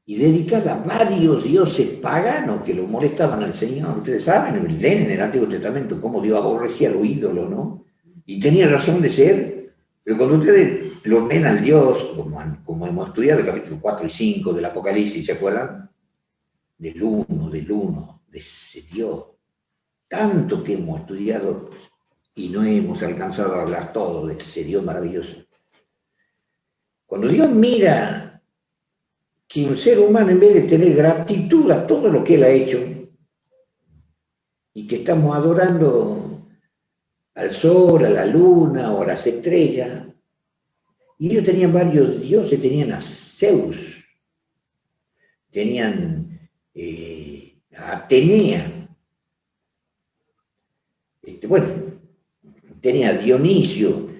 y dedicada a varios dioses paganos que lo molestaban al Señor. Ustedes saben, leen en el Antiguo Testamento cómo Dios aborrecía a los ídolos, ¿no? Y tenía razón de ser, pero cuando ustedes lo ven al Dios, como hemos estudiado el capítulo 4 y 5 del Apocalipsis, ¿se acuerdan? Del uno, de ese Dios. Tanto que hemos estudiado y no hemos alcanzado a hablar todo de ese Dios maravilloso. Cuando Dios mira que un ser humano, en vez de tener gratitud a todo lo que Él ha hecho, y que estamos adorando al sol, a la luna o a las estrellas, y ellos tenían varios dioses, tenían a Zeus, tenían a Atenea, bueno, tenía a Dionisio,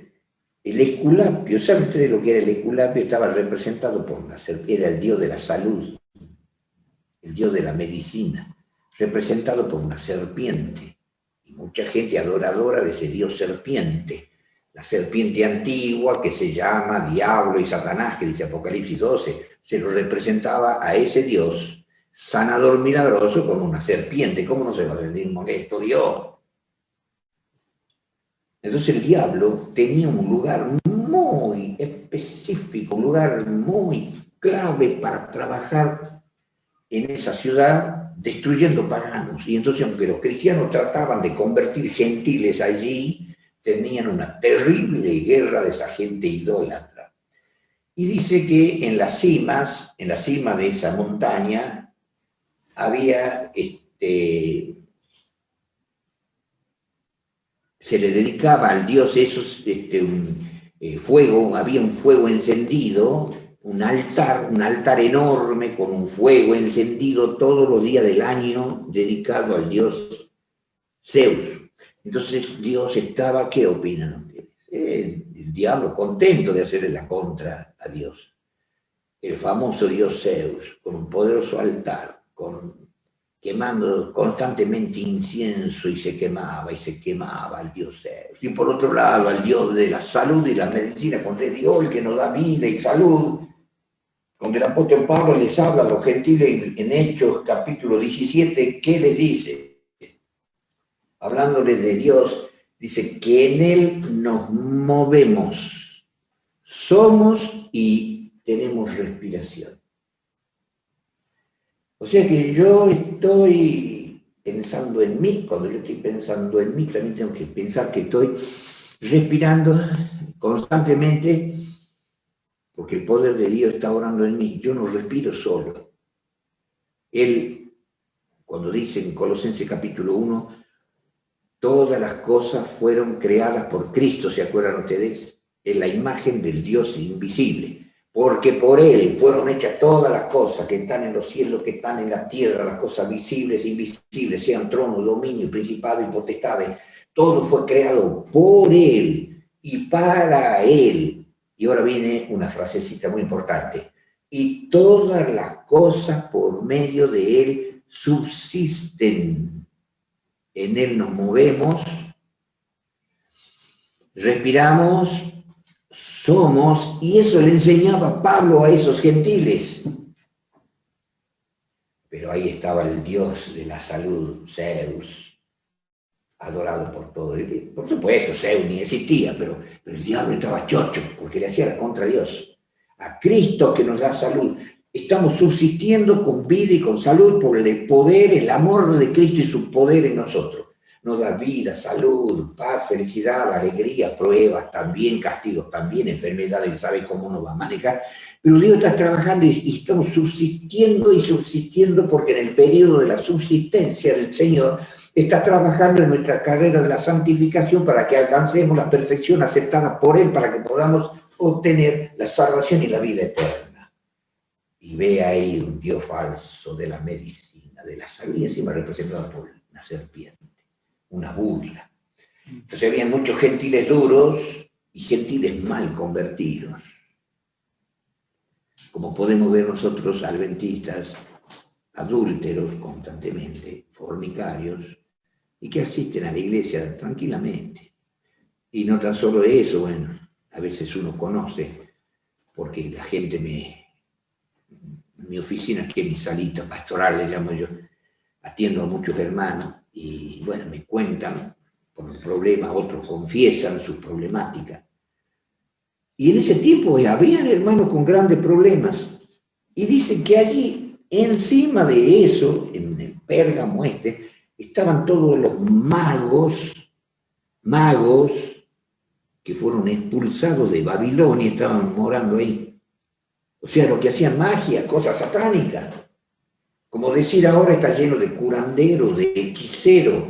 el Esculapio. ¿Saben ustedes lo que era el Esculapio? Estaba representado por una serpiente, era el dios de la salud, el dios de la medicina, representado por una serpiente. Y mucha gente adoradora de ese dios serpiente, la serpiente antigua que se llama Diablo y Satanás, que dice Apocalipsis 12, se lo representaba a ese dios sanador milagroso como una serpiente. ¿Cómo no se va a sentir molesto Dios? Entonces el diablo tenía un lugar muy específico, un lugar muy clave para trabajar en esa ciudad destruyendo paganos. Y entonces, aunque los cristianos trataban de convertir gentiles allí, tenían una terrible guerra de esa gente idólatra. Y dice que en las cimas, en la cima de esa montaña, había, se le dedicaba al dios esos, fuego, había un fuego encendido, un altar enorme con un fuego encendido todos los días del año dedicado al dios Zeus. Entonces Dios estaba, ¿qué opinan ustedes? El diablo contento de hacerle la contra a Dios. El famoso dios Zeus, con un poderoso altar, quemando constantemente incienso y se quemaba al dios Zeus. Y por otro lado, al dios de la salud y la medicina, con Dios, el que nos da vida y salud, donde el apóstol Pablo les habla a los gentiles en Hechos capítulo 17, ¿qué les dice? Hablándoles de Dios, dice que en Él nos movemos, somos y tenemos respiración. O sea que yo estoy pensando en mí, cuando yo estoy pensando en mí, también tengo que pensar que estoy respirando constantemente, porque el poder de Dios está orando en mí. Yo no respiro solo. Él, cuando dice en Colosenses capítulo 1, todas las cosas fueron creadas por Cristo, ¿se acuerdan ustedes? Es la imagen del Dios invisible. Porque por Él fueron hechas todas las cosas que están en los cielos, que están en la tierra, las cosas visibles e invisibles, sean tronos, dominio, principados y potestades. Todo fue creado por Él y para Él. Y ahora viene una frasecita muy importante. Y todas las cosas por medio de Él subsisten. En Él nos movemos, respiramos, somos, y eso le enseñaba Pablo a esos gentiles. Pero ahí estaba el dios de la salud, Zeus, adorado por todos. Por supuesto, Zeus ni existía, pero el diablo estaba chocho, porque le hacía la contra Dios. A Cristo que nos da salud. Estamos subsistiendo con vida y con salud por el poder, el amor de Cristo y su poder en nosotros. Nos da vida, salud, paz, felicidad, alegría, pruebas, también castigos, también enfermedades, sabe cómo nos va a manejar. Pero Dios está trabajando y estamos subsistiendo y subsistiendo porque en el periodo de la subsistencia del Señor está trabajando en nuestra carrera de la santificación para que alcancemos la perfección aceptada por Él, para que podamos obtener la salvación y la vida eterna. Y ve ahí un Dios falso de la medicina, de la salud, y encima representado por una serpiente. Una burla. Entonces había muchos gentiles duros y gentiles mal convertidos. Como podemos ver nosotros, adventistas, adúlteros constantemente, fornicarios, y que asisten a la iglesia tranquilamente. Y no tan solo eso, bueno, a veces uno conoce, porque la gente mi oficina, aquí en mi salita pastoral, le llamo yo, atiendo a muchos hermanos, y bueno, me cuentan por problemas, otros confiesan sus problemáticas. Y en ese tiempo habían hermanos con grandes problemas. Y dicen que allí, encima de eso, en el Pérgamo estaban todos los magos que fueron expulsados de Babilonia, estaban morando ahí. O sea, lo que hacían magia, cosas satánicas. Como decir ahora está lleno de curanderos, de hechiceros.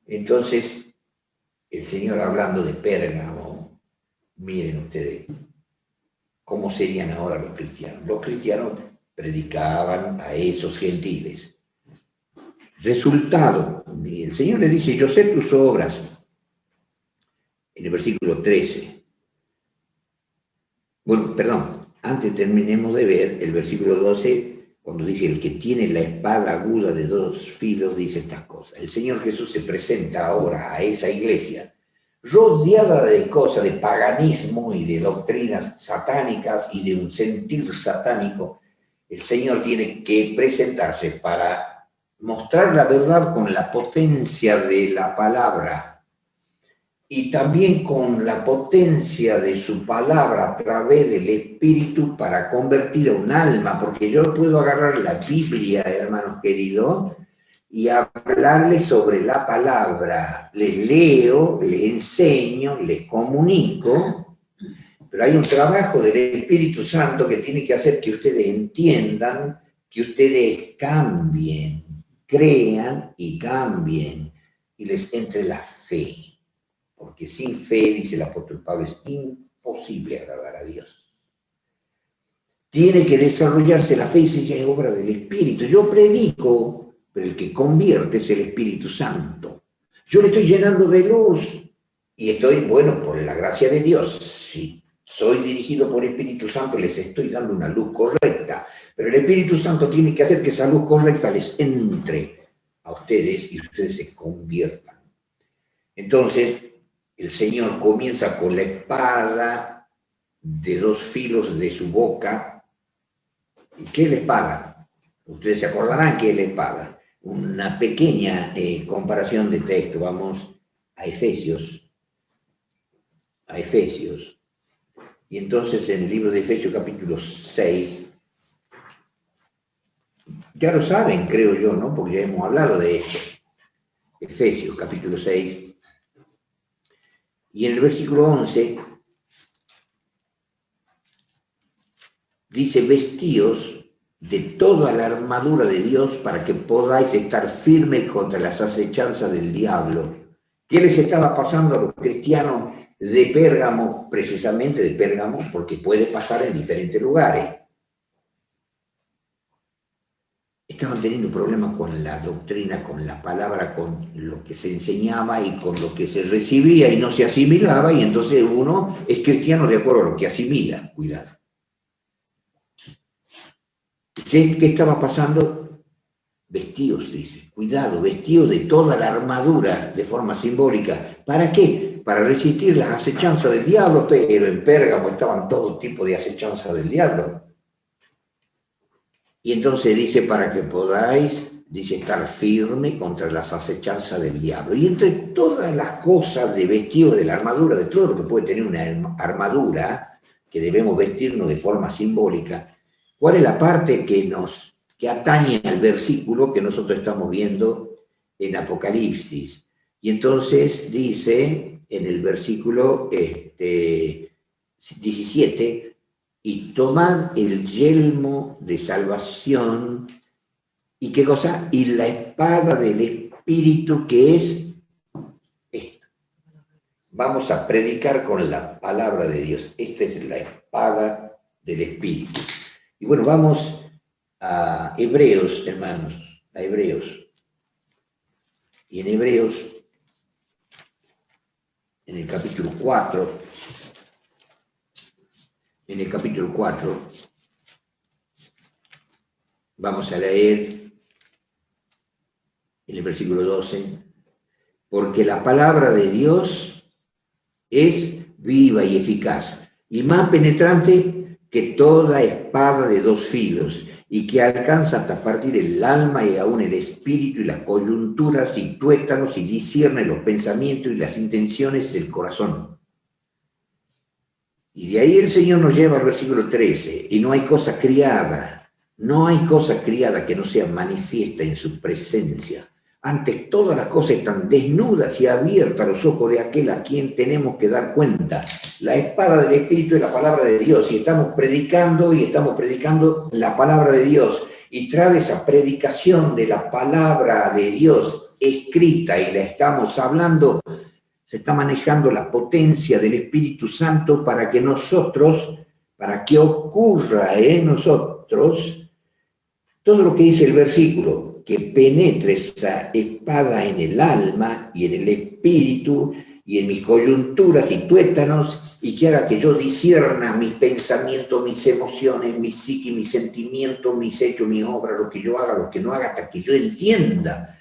Entonces, el Señor hablando de Pérgamo, miren ustedes, ¿cómo serían ahora los cristianos? Los cristianos predicaban a esos gentiles. Resultado, el Señor le dice, yo sé tus obras, en el versículo 13. Bueno, perdón, antes terminemos de ver el versículo 12, cuando dice, el que tiene la espada aguda de 2 filos, dice estas cosas. El Señor Jesús se presenta ahora a esa iglesia, rodeada de cosas, de paganismo y de doctrinas satánicas y de un sentir satánico. El Señor tiene que presentarse para mostrar la verdad con la potencia de la palabra y también con la potencia de su palabra a través del Espíritu para convertir a un alma, porque yo puedo agarrar la Biblia, hermanos queridos, y hablarles sobre la palabra. Les leo, les enseño, les comunico, pero hay un trabajo del Espíritu Santo que tiene que hacer que ustedes entiendan, que ustedes cambien, crean y cambien, y les entre la fe. Porque sin fe, dice el apóstol Pablo, es imposible agradar a Dios. Tiene que desarrollarse la fe y se es obra del Espíritu. Yo predico, pero el que convierte es el Espíritu Santo. Yo le estoy llenando de luz y estoy, bueno, por la gracia de Dios. Si soy dirigido por el Espíritu Santo, les estoy dando una luz correcta. Pero el Espíritu Santo tiene que hacer que esa luz correcta les entre a ustedes y ustedes se conviertan. Entonces, el Señor comienza con la espada de 2 filos de su boca. ¿Y qué es la espada? Ustedes se acordarán qué es la espada. Una pequeña comparación de texto. Vamos a Efesios. A Efesios. Y entonces en el libro de Efesios capítulo 6, ya lo saben, creo yo, ¿no? Porque ya hemos hablado de esto. Efesios capítulo 6. Y en el versículo 11 dice, vestíos de toda la armadura de Dios para que podáis estar firmes contra las acechanzas del diablo. ¿Qué les estaba pasando a los cristianos de Pérgamo, precisamente de Pérgamo? Porque puede pasar en diferentes lugares. Estaban teniendo problemas con la doctrina, con la palabra, con lo que se enseñaba y con lo que se recibía y no se asimilaba, y entonces uno es cristiano de acuerdo a lo que asimila. Cuidado. ¿Qué estaba pasando? Vestidos, dice. Cuidado, vestidos de toda la armadura de forma simbólica. ¿Para qué? Para resistir las acechanzas del diablo, pero en Pérgamo estaban todo tipo de acechanzas del diablo. Y entonces dice, para que podáis, dice, estar firme contra las acechanzas del diablo. Y entre todas las cosas de vestido de la armadura, de todo lo que puede tener una armadura, que debemos vestirnos de forma simbólica, ¿cuál es la parte que atañe al versículo que nosotros estamos viendo en Apocalipsis? Y entonces dice en el versículo 17, y tomad el yelmo de salvación, ¿y qué cosa? Y la espada del Espíritu, que es esta. Vamos a predicar con la palabra de Dios. Esta es la espada del Espíritu. Y bueno, vamos a Hebreos, hermanos, a Hebreos. Y en Hebreos, en el capítulo 4, vamos a leer en el versículo 12, porque la palabra de Dios es viva y eficaz, y más penetrante que toda espada de 2 filos, y que alcanza hasta partir el alma y aún el espíritu y las coyunturas y tuétanos, y discierne los pensamientos y las intenciones del corazón. Y de ahí el Señor nos lleva al versículo 13, y no hay cosa criada que no sea manifiesta en su presencia. Antes todas las cosas están desnudas y abiertas a los ojos de aquel a quien tenemos que dar cuenta. La espada del Espíritu es la palabra de Dios, y estamos predicando la palabra de Dios. Y tras esa predicación de la palabra de Dios escrita, y la estamos hablando, se está manejando la potencia del Espíritu Santo para que ocurra en nosotros todo lo que dice el versículo, que penetre esa espada en el alma y en el espíritu y en mis coyunturas y tuétanos, y que haga que yo discierna mis pensamientos, mis emociones, mi psique, mis sentimientos, mis hechos, mis obras, lo que yo haga, lo que no haga, hasta que yo entienda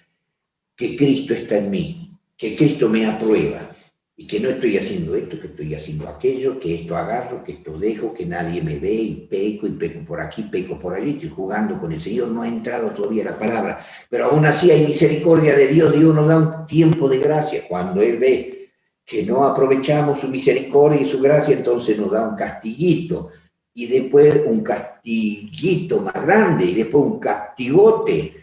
que Cristo está en mí, que Cristo me aprueba, y que no estoy haciendo esto, que estoy haciendo aquello, que esto agarro, que esto dejo, que nadie me ve, y peco por aquí, peco por allí, estoy jugando con el Señor. No ha entrado todavía la palabra, pero aún así hay misericordia de Dios. Dios nos da un tiempo de gracia cuando Él ve que no aprovechamos su misericordia y su gracia, entonces nos da un castiguito, y después un castiguito más grande, y después un castigote,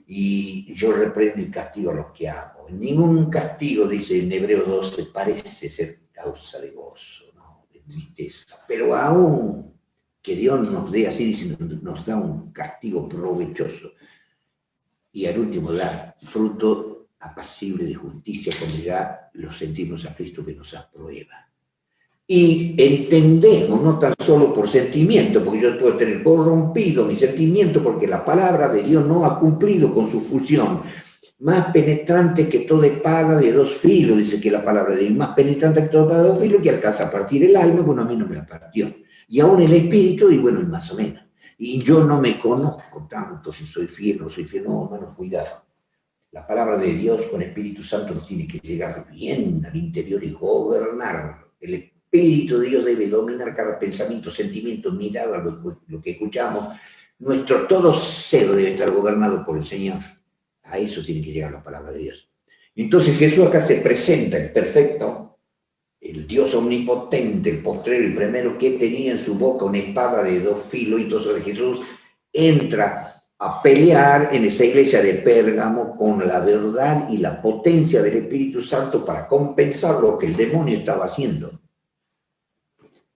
y yo reprendo y castigo a los que amo. Ningún castigo, dice en Hebreos 12, parece ser causa de gozo, ¿no? De tristeza, pero aún que Dios nos dé, así dice, nos da un castigo provechoso, y al último da fruto apacible de justicia cuando ya lo sentimos a Cristo que nos aprueba. Y entendemos, no tan solo por sentimiento, porque yo puedo tener corrompido mi sentimiento porque la palabra de Dios no ha cumplido con su función. Más penetrante que toda espada de dos filos, dice que la palabra de Dios, más penetrante que toda espada de dos filos, que alcanza a partir el alma, bueno, a mí no me la partió. Y aún el espíritu, y bueno, más o menos. Y yo no me conozco tanto si soy fiel o no soy fiel, no, bueno, cuidado. La palabra de Dios con Espíritu Santo nos tiene que llegar bien al interior y gobernar. El Espíritu de Dios debe dominar cada pensamiento, sentimiento, mirada, lo que escuchamos. Nuestro todo ser debe estar gobernado por el Señor. A eso tiene que llegar la palabra de Dios. Entonces Jesús acá se presenta, el perfecto, el Dios omnipotente, el postrero, el primero que tenía en su boca una espada de dos filos. Entonces Jesús entra a pelear en esa iglesia de Pérgamo con la verdad y la potencia del Espíritu Santo para compensar lo que el demonio estaba haciendo.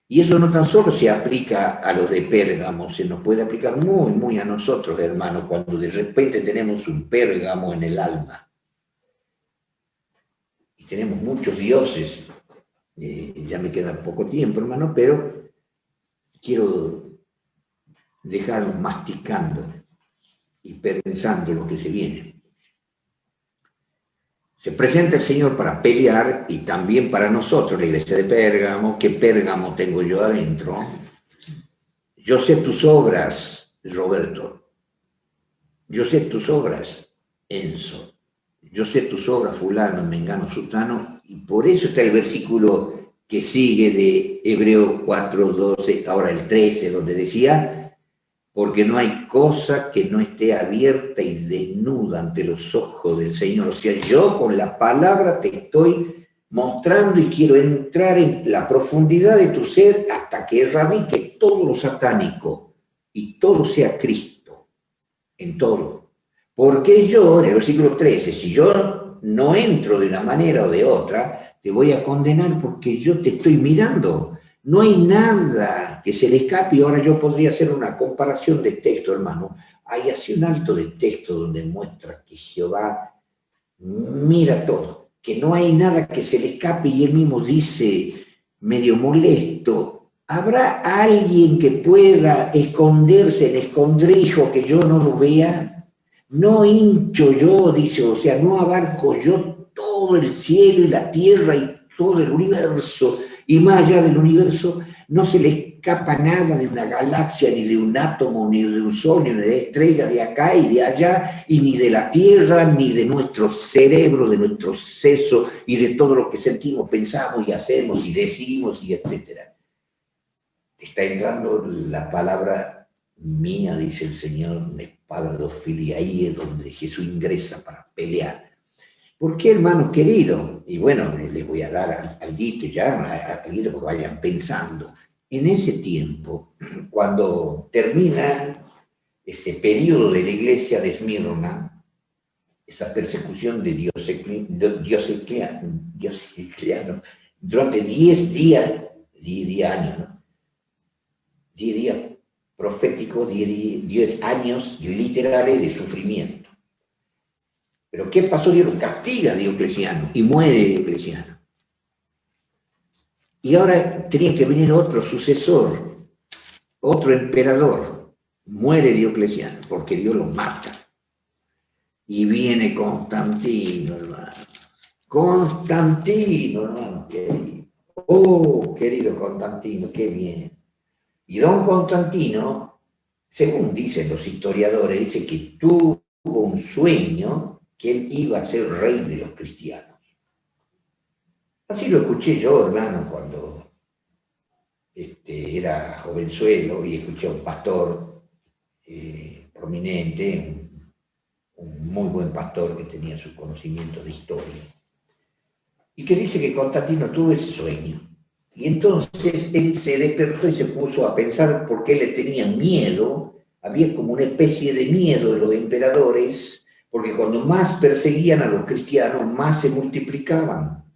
Y eso no tan solo se aplica a los de Pérgamo, se nos puede aplicar muy, muy a nosotros, hermanos, cuando de repente tenemos un Pérgamo en el alma. Y tenemos muchos dioses. Ya me queda poco tiempo, hermano, pero quiero dejarlos masticando y pensando lo que se viene. Se presenta el Señor para pelear y también para nosotros, la iglesia de Pérgamo. ¿Qué Pérgamo tengo yo adentro? Yo sé tus obras, Roberto. Yo sé tus obras, Enzo. Yo sé tus obras, fulano, mengano, sutano. Y por eso está el versículo que sigue de Hebreos 4:12, ahora el 13, donde decía, porque no hay cosa que no esté abierta y desnuda ante los ojos del Señor. O sea, yo con la palabra te estoy mostrando y quiero entrar en la profundidad de tu ser hasta que erradique todo lo satánico y todo sea Cristo en todo. Porque yo, en el versículo 13, si yo no entro de una manera o de otra, te voy a condenar porque yo te estoy mirando. No hay nada que se le escape. Y ahora yo podría hacer una comparación de texto, hermano. Hay así un alto de texto donde muestra que Jehová mira todo, que no hay nada que se le escape, y él mismo dice, medio molesto, ¿habrá alguien que pueda esconderse en escondrijo que yo no lo vea? No hincho yo, dice, o sea, no abarco yo todo el cielo y la tierra y todo el universo, y más allá del universo no se le escapa nada de una galaxia, ni de un átomo, ni de un sol, ni de una estrella de acá y de allá, y ni de la tierra, ni de nuestro cerebro, de nuestro seso, y de todo lo que sentimos, pensamos y hacemos y decimos, y etcétera. Está entrando la palabra mía, dice el Señor, una espada de dos filos, y ahí es donde Jesús ingresa para pelear. ¿Por qué, hermanos queridos? Y bueno, les voy a dar al guito ya, al guito porque vayan pensando. En ese tiempo, cuando termina ese periodo de la iglesia de Esmirna, esa persecución de Diocleciano, durante 10 días, 10 años, ¿no? 10 días proféticos, 10 años literales de sufrimiento. Pero ¿qué pasó? Dios lo castiga a Diocleciano y muere Diocleciano. Y ahora tenía que venir otro sucesor, otro emperador. Muere Diocleciano porque Dios lo mata. Y viene Constantino, hermano. Constantino, hermano, querido. Oh, querido Constantino, qué bien. Y don Constantino, según dicen los historiadores, dice que tuvo un sueño que él iba a ser rey de los cristianos. Así lo escuché yo, hermano, cuando era jovenzuelo y escuché a un pastor prominente, un muy buen pastor que tenía su conocimiento de historia. y que dice que Constantino tuvo ese sueño. Y entonces él se despertó y se puso a pensar por qué le tenían miedo. Había como una especie de miedo de los emperadores, porque cuando más perseguían a los cristianos, más se multiplicaban.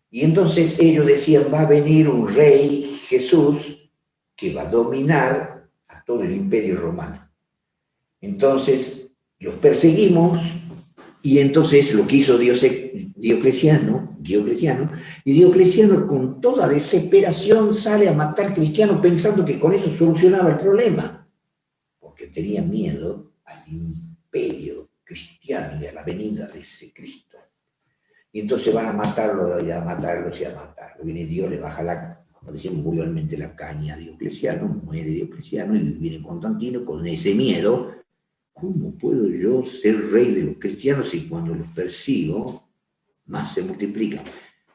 Y entonces ellos decían, va a venir un rey, Jesús, que va a dominar a todo el imperio romano. Entonces los perseguimos, y entonces lo que hizo Diocleciano, y Diocleciano con toda desesperación sale a matar cristianos pensando que con eso solucionaba el problema, porque tenía miedo al imperio cristiano y a la venida de ese Cristo. Y entonces va a matarlo, y a matarlo, y a matarlo. Viene Dios, le baja la, como decimos vulgarmente, la caña a Diocleciano, muere Diocleciano, y viene Constantino con ese miedo. ¿Cómo puedo yo ser rey de los cristianos si cuando los persigo más se multiplican?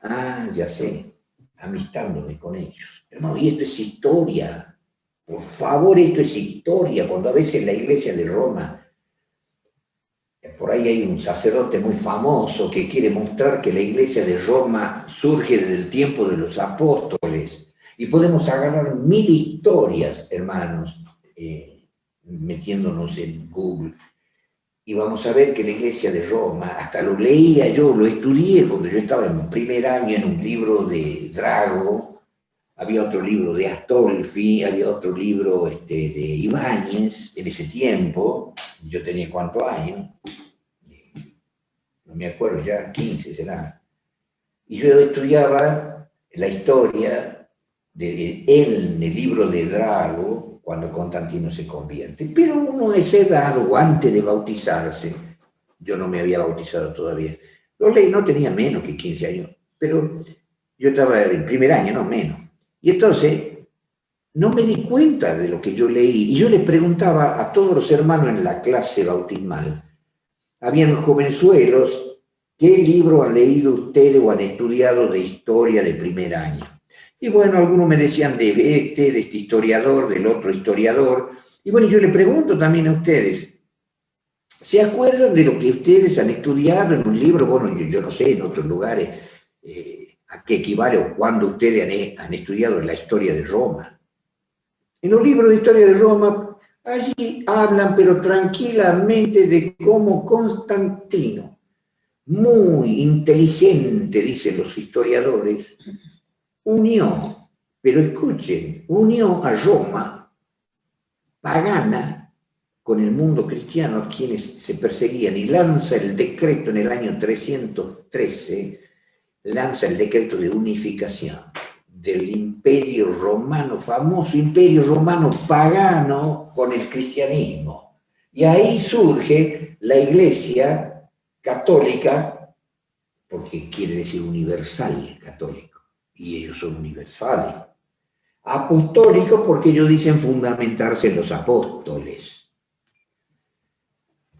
Ah, ya sé, amistándome con ellos. Hermano, y esto es historia. Por favor, esto es historia. Cuando a veces la iglesia de Roma, por ahí hay un sacerdote muy famoso que quiere mostrar que la iglesia de Roma surge desde el tiempo de los apóstoles. Y podemos agarrar 1000 historias, hermanos, metiéndonos en Google, y vamos a ver que la iglesia de Roma, hasta lo leía yo, lo estudié cuando yo estaba en primer año en un libro de Drago, había otro libro de Astolfi, había otro libro de Ibáñez en ese tiempo, yo tenía ¿cuántos años? No me acuerdo, ya 15 será. Y yo estudiaba la historia de él en el libro de Drago, cuando Constantino se convierte. Pero uno a esa edad, o antes de bautizarse, yo no me había bautizado todavía, lo leí, no tenía menos que 15 años, pero yo estaba en primer año, no menos. Y entonces no me di cuenta de lo que yo leí, y yo les preguntaba a todos los hermanos en la clase bautismal, habían jovenzuelos, ¿qué libro han leído ustedes o han estudiado de historia de primer año? Y bueno, algunos me decían de este historiador, del otro historiador. Y bueno, yo le pregunto también a ustedes, ¿se acuerdan de lo que ustedes han estudiado en un libro? Bueno, yo no sé, en otros lugares, a qué equivale o cuándo ustedes han estudiado la historia de Roma. En un libro de historia de Roma, allí hablan, pero tranquilamente, de cómo Constantino, muy inteligente, dicen los historiadores, unió, pero escuchen, unió a Roma pagana con el mundo cristiano a quienes se perseguían, y lanza el decreto en el año 313, lanza el decreto de unificación del imperio romano, famoso imperio romano pagano con el cristianismo. Y ahí surge la iglesia católica, porque quiere decir universal católico, y ellos son universales. Apostólico, porque ellos dicen fundamentarse en los apóstoles.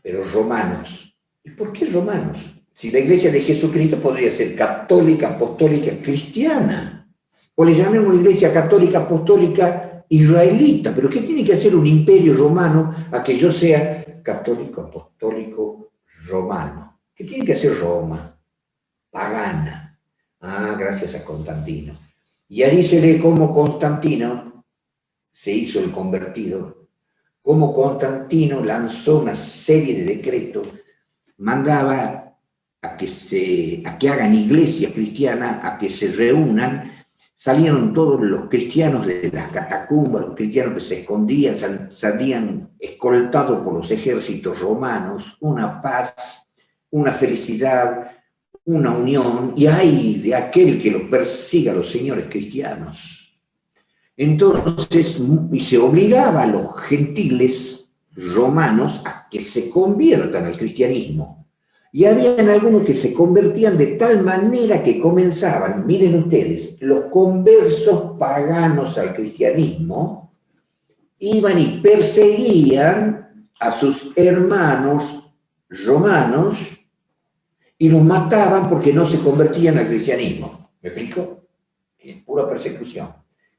Pero romanos. ¿Y por qué romanos? Si la iglesia de Jesucristo podría ser católica, apostólica, cristiana. O le llamemos iglesia católica, apostólica, israelita. ¿Pero qué tiene que hacer un imperio romano a que yo sea católico, apostólico, romano? ¿Qué tiene que hacer Roma? Pagana. Ah, gracias a Constantino. Y ahí se lee cómo Constantino se hizo el convertido, cómo Constantino lanzó una serie de decretos, mandaba a que hagan iglesia cristiana, a que se reúnan. Salieron todos los cristianos de las catacumbas, los cristianos que se escondían, salían escoltados por los ejércitos romanos, una paz, una felicidad, una unión, y ay de aquel que los persiga a los señores cristianos. Entonces, y se obligaba a los gentiles romanos a que se conviertan al cristianismo. Y habían algunos que se convertían de tal manera que comenzaban, miren ustedes, los conversos paganos al cristianismo, iban y perseguían a sus hermanos romanos y los mataban porque no se convertían al cristianismo. ¿Me explico? Es pura persecución.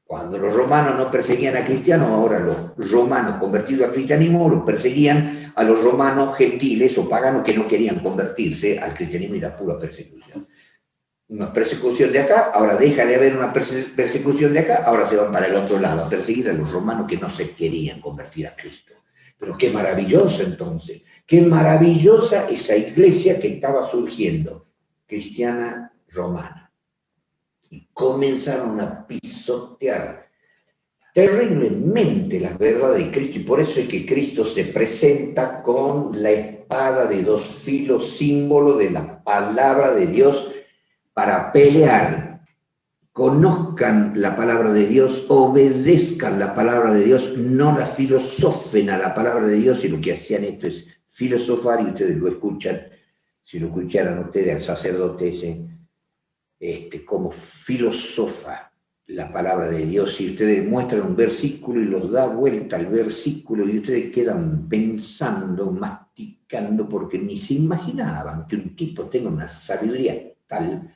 Cuando los romanos no perseguían a cristianos, ahora los romanos convertidos al cristianismo los perseguían a los romanos gentiles o paganos que no querían convertirse al cristianismo, y la pura persecución. una persecución de acá, ahora deja de haber una persecución de acá, ahora se van para el otro lado a perseguir a los romanos que no se querían convertir a Cristo. Pero qué maravillosa entonces, qué maravillosa esa iglesia que estaba surgiendo, cristiana romana. Y comenzaron a pisotear terriblemente las verdades de Cristo, y por eso es que Cristo se presenta con la espada de dos filos, símbolo de la palabra de Dios, para pelear. Conozcan la palabra de Dios, obedezcan la palabra de Dios, no la filosofen a la palabra de Dios, y lo que hacían esto es filosofar, y ustedes lo escuchan, si lo escucharan ustedes al sacerdote ese, como filosofa la palabra de Dios, si ustedes muestran un versículo y los da vuelta al versículo y ustedes quedan pensando, masticando, porque ni se imaginaban que un tipo tenga una sabiduría tal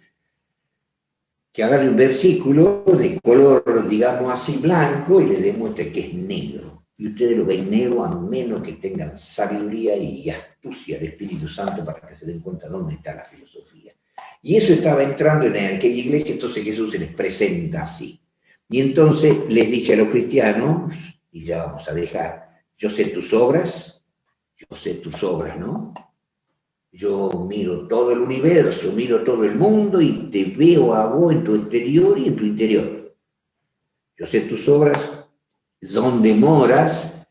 que agarre un versículo de color, digamos así, blanco y le demuestre que es negro. Y ustedes lo ven negro a menos que tengan sabiduría y astucia del Espíritu Santo para que se den cuenta dónde está la filosofía. Y eso estaba entrando en aquella iglesia, entonces Jesús se les presenta así. Y entonces les dice a los cristianos, y ya vamos a dejar, yo sé tus obras, ¿no? Yo miro todo el universo, miro todo el mundo y te veo a vos en tu exterior y en tu interior. Yo sé tus obras, dónde moras,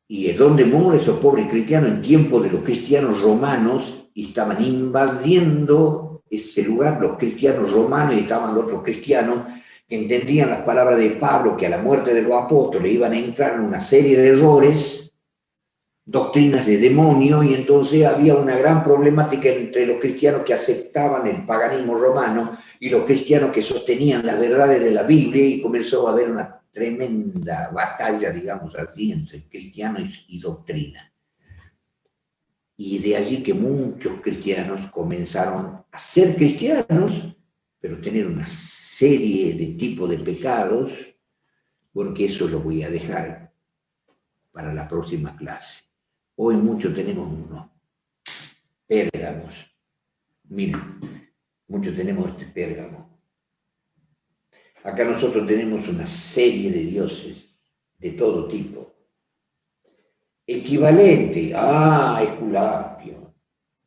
y es donde moran esos pobres cristianos en tiempo de los cristianos romanos, y estaban invadiendo ese lugar, los cristianos romanos, y estaban los otros cristianos que entendían las palabras de Pablo, que a la muerte de los apóstoles iban a entrar en una serie de errores, doctrinas de demonio, y entonces había una gran problemática entre los cristianos que aceptaban el paganismo romano y los cristianos que sostenían las verdades de la Biblia, y comenzó a haber una tremenda batalla, digamos así, entre cristianos y doctrina. Y de allí que muchos cristianos comenzaron a ser cristianos, pero tener una serie de tipos de pecados, porque eso lo voy a dejar para la próxima clase. Hoy muchos tenemos unos pérgamos. Miren, muchos tenemos este pérgamo. Acá nosotros tenemos una serie de dioses de todo tipo. Equivalente a Esculapio,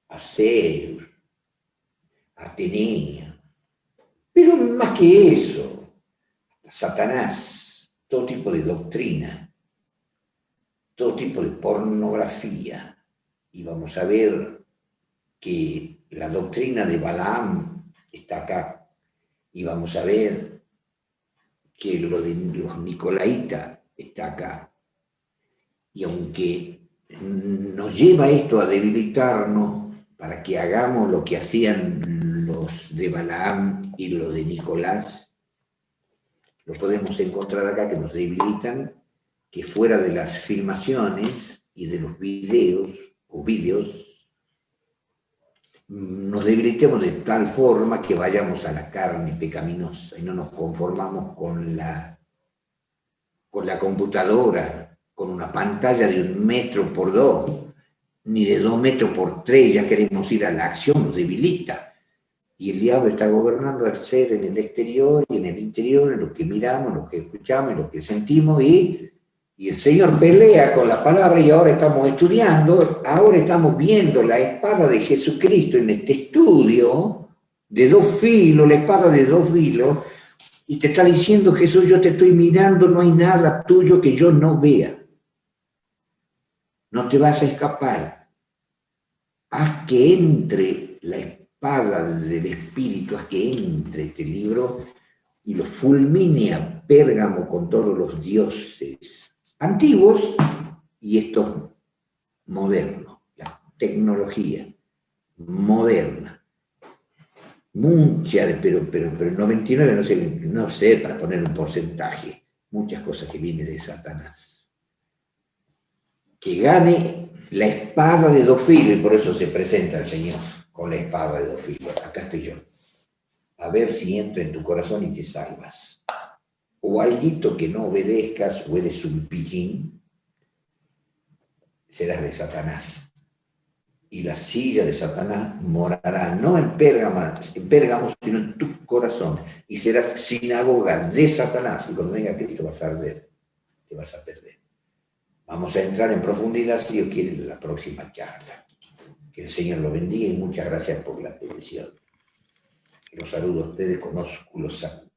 a Zeus, a Atenea. Pero más que eso, a Satanás, todo tipo de doctrina, todo tipo de pornografía. Y vamos a ver que la doctrina de Balaam está acá. Y vamos a ver que lo de los nicolaitas está acá. Y aunque nos lleva esto a debilitarnos para que hagamos lo que hacían los de Balaam y los de Nicolás, lo podemos encontrar acá, que nos debilitan, que fuera de las filmaciones y de los videos o vídeos, nos debilitemos de tal forma que vayamos a la carne pecaminosa y no nos conformamos con la computadora, con una pantalla de 1 metro por 2, ni de 2 metros por 3, ya queremos ir a la acción, nos debilita. Y el diablo está gobernando al ser en el exterior y en el interior, en lo que miramos, en lo que escuchamos, en lo que sentimos, y el Señor pelea con la palabra, y ahora estamos estudiando, ahora estamos viendo la espada de Jesucristo en este estudio de 2 filos, la espada de 2 filos, y te está diciendo Jesús, yo te estoy mirando, no hay nada tuyo que yo no vea. No te vas a escapar. Haz que entre la espada del Espíritu, haz que entre este libro y lo fulmine a Pérgamo con todos los dioses antiguos y estos modernos, la tecnología moderna. Muchas, pero 99, no sé, para poner un porcentaje, muchas cosas que vienen de Satanás. Que gane la espada de 2 filos, y por eso se presenta el Señor con la espada de 2 filos. Acá estoy yo. A ver si entra en tu corazón y te salvas. O alguito que no obedezcas, o eres un pillín, serás de Satanás. y la silla de Satanás morará no en Pérgamo, sino en tu corazón, y serás sinagoga de Satanás, y cuando venga Cristo vas a arder, te vas a perder. Vamos a entrar en profundidad, si Dios quiere, en la próxima charla. Que el Señor lo bendiga y muchas gracias por la atención. Los saludo a ustedes con ósculo santo.